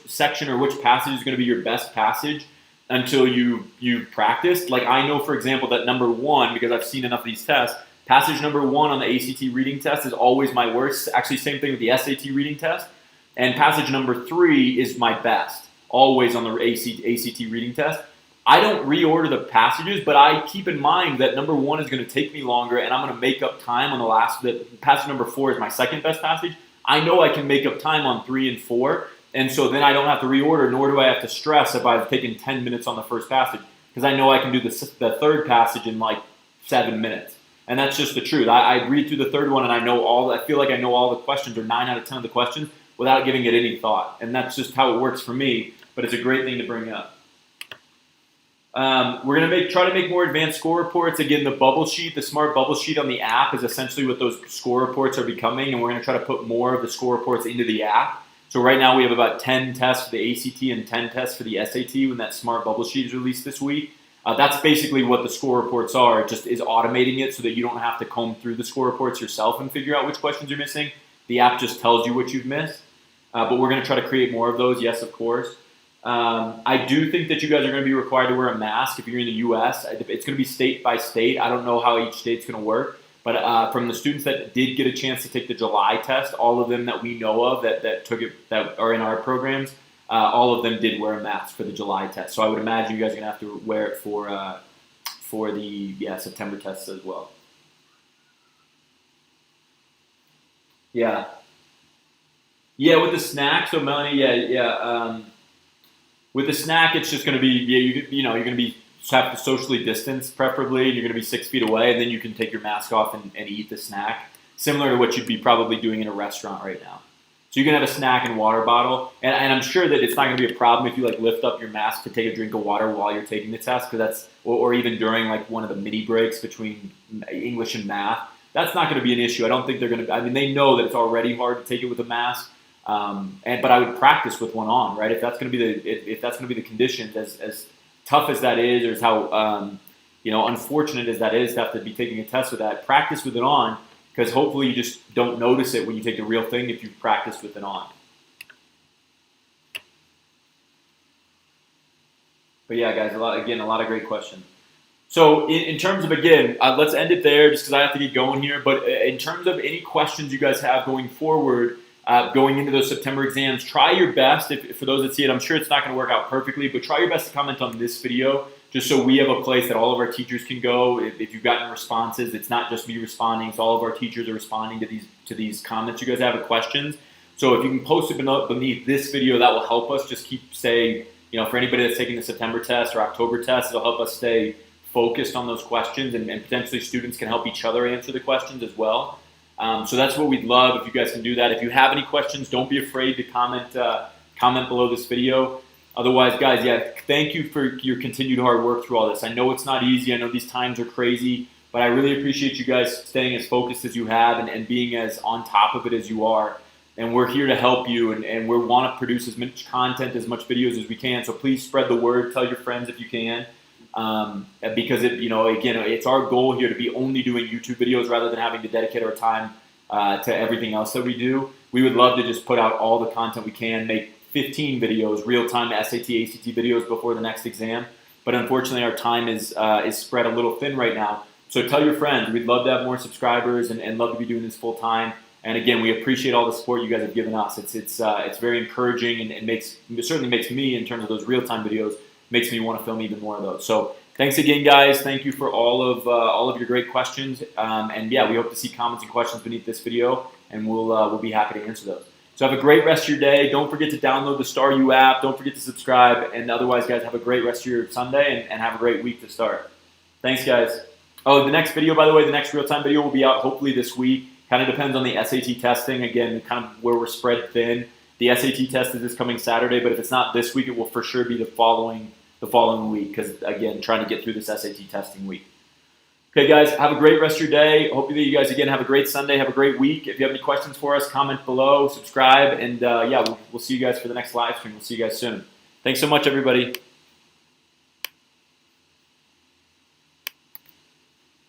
section or which passage is going to be your best passage until you practiced. Like I know, for example, that number 1, because I've seen enough of these tests, passage number 1 on the ACT reading test is always my worst. Actually, same thing with the SAT reading test. And passage number 3 is my best, always on the ACT reading test. I don't reorder the passages, but I keep in mind that number 1 is going to take me longer, and I'm going to make up time on the last. Passage number 4 is my second best passage. I know I can make up time on 3 and 4, and so then I don't have to reorder, nor do I have to stress if I've taken 10 minutes on the first passage, because I know I can do the third passage in like 7 minutes. And that's just the truth. I read through the third one, and I feel like I know all the questions, or 9 out of 10 of the questions, without giving it any thought. And that's just how it works for me, but it's a great thing to bring up. We're going to try to make more advanced score reports. Again, the bubble sheet, the smart bubble sheet on the app is essentially what those score reports are becoming, and we're going to try to put more of the score reports into the app. So right now we have about 10 tests for the ACT and 10 tests for the SAT when that smart bubble sheet is released this week. That's basically what the score reports are. It just is automating it so that you don't have to comb through the score reports yourself and figure out which questions you're missing. The app just tells you what you've missed. But we're going to try to create more of those, yes, of course. I do think that you guys are going to be required to wear a mask if you're in the U.S. It's going to be state by state. I don't know how each state's going to work. But from the students that did get a chance to take the July test, all of them that we know of that took it, that are in our programs, all of them did wear a mask for the July test. So I would imagine you guys are going to have to wear it for the September tests as well. Yeah. Yeah, with the snack. So Melanie, with the snack, it's just going to be you're going to be have to socially distance, preferably. You're going to be 6 feet away, and then you can take your mask off and eat the snack, similar to what you'd be probably doing in a restaurant right now. So you can have a snack and water bottle, and I'm sure that it's not going to be a problem if you like lift up your mask to take a drink of water while you're taking the test, because that's or even during like one of the mini breaks between English and math. That's not going to be an issue. I don't think they're going to. I mean, they know that it's already hard to take it with a mask. But I would practice with one on, right? If that's going to be the conditions, as tough as that is, or as how unfortunate as that is to have to be taking a test with that, practice with it on, because hopefully you just don't notice it when you take the real thing if you've practiced with it on. But yeah, guys, a lot of great questions. So in terms of, again, let's end it there just because I have to get going here. But in terms of any questions you guys have going forward, going into those September exams, try your best. For those that see it, I'm sure it's not going to work out perfectly, but try your best to comment on this video just so we have a place that all of our teachers can go. If you've gotten responses, it's not just me responding. It's all of our teachers are responding to these comments you guys have with questions. So if you can post it beneath this video, that will help us just keep saying, for anybody that's taking the September test or October test, it'll help us stay focused on those questions, and potentially students can help each other answer the questions as well. So that's what we'd love if you guys can do that. If you have any questions, don't be afraid to comment below this video. Otherwise, guys, thank you for your continued hard work through all this. I know it's not easy. I know these times are crazy, but I really appreciate you guys staying as focused as you have and being as on top of it as you are. And we're here to help you, and we want to produce as much content, as much videos as we can. So please spread the word. Tell your friends if you can. Because it's our goal here to be only doing YouTube videos rather than having to dedicate our time to everything else that we do. We would love to just put out all the content we can, make 15 videos, real-time SAT, ACT videos before the next exam. But unfortunately, our time is spread a little thin right now. So tell your friends. We'd love to have more subscribers and love to be doing this full-time. And again, we appreciate all the support you guys have given us. It's very encouraging, and it certainly makes me, in terms of those real-time videos, makes me want to film even more of those. So thanks again, guys. Thank you for all of your great questions. And we hope to see comments and questions beneath this video, and we'll be happy to answer those. So have a great rest of your day. Don't forget to download the Star U app. Don't forget to subscribe. And otherwise, guys, have a great rest of your Sunday and have a great week to start. Thanks, guys. Oh, the next video, by the way, the next real-time video will be out hopefully this week. Kind of depends on the SAT testing. Again, kind of where we're spread thin. The SAT test is this coming Saturday, but if it's not this week, it will for sure be the following week, because, again, trying to get through this SAT testing week. Okay, guys, have a great rest of your day. Hope that you guys, again, have a great Sunday. Have a great week. If you have any questions for us, comment below, subscribe, and yeah, we'll see you guys for the next live stream. We'll see you guys soon. Thanks so much, everybody.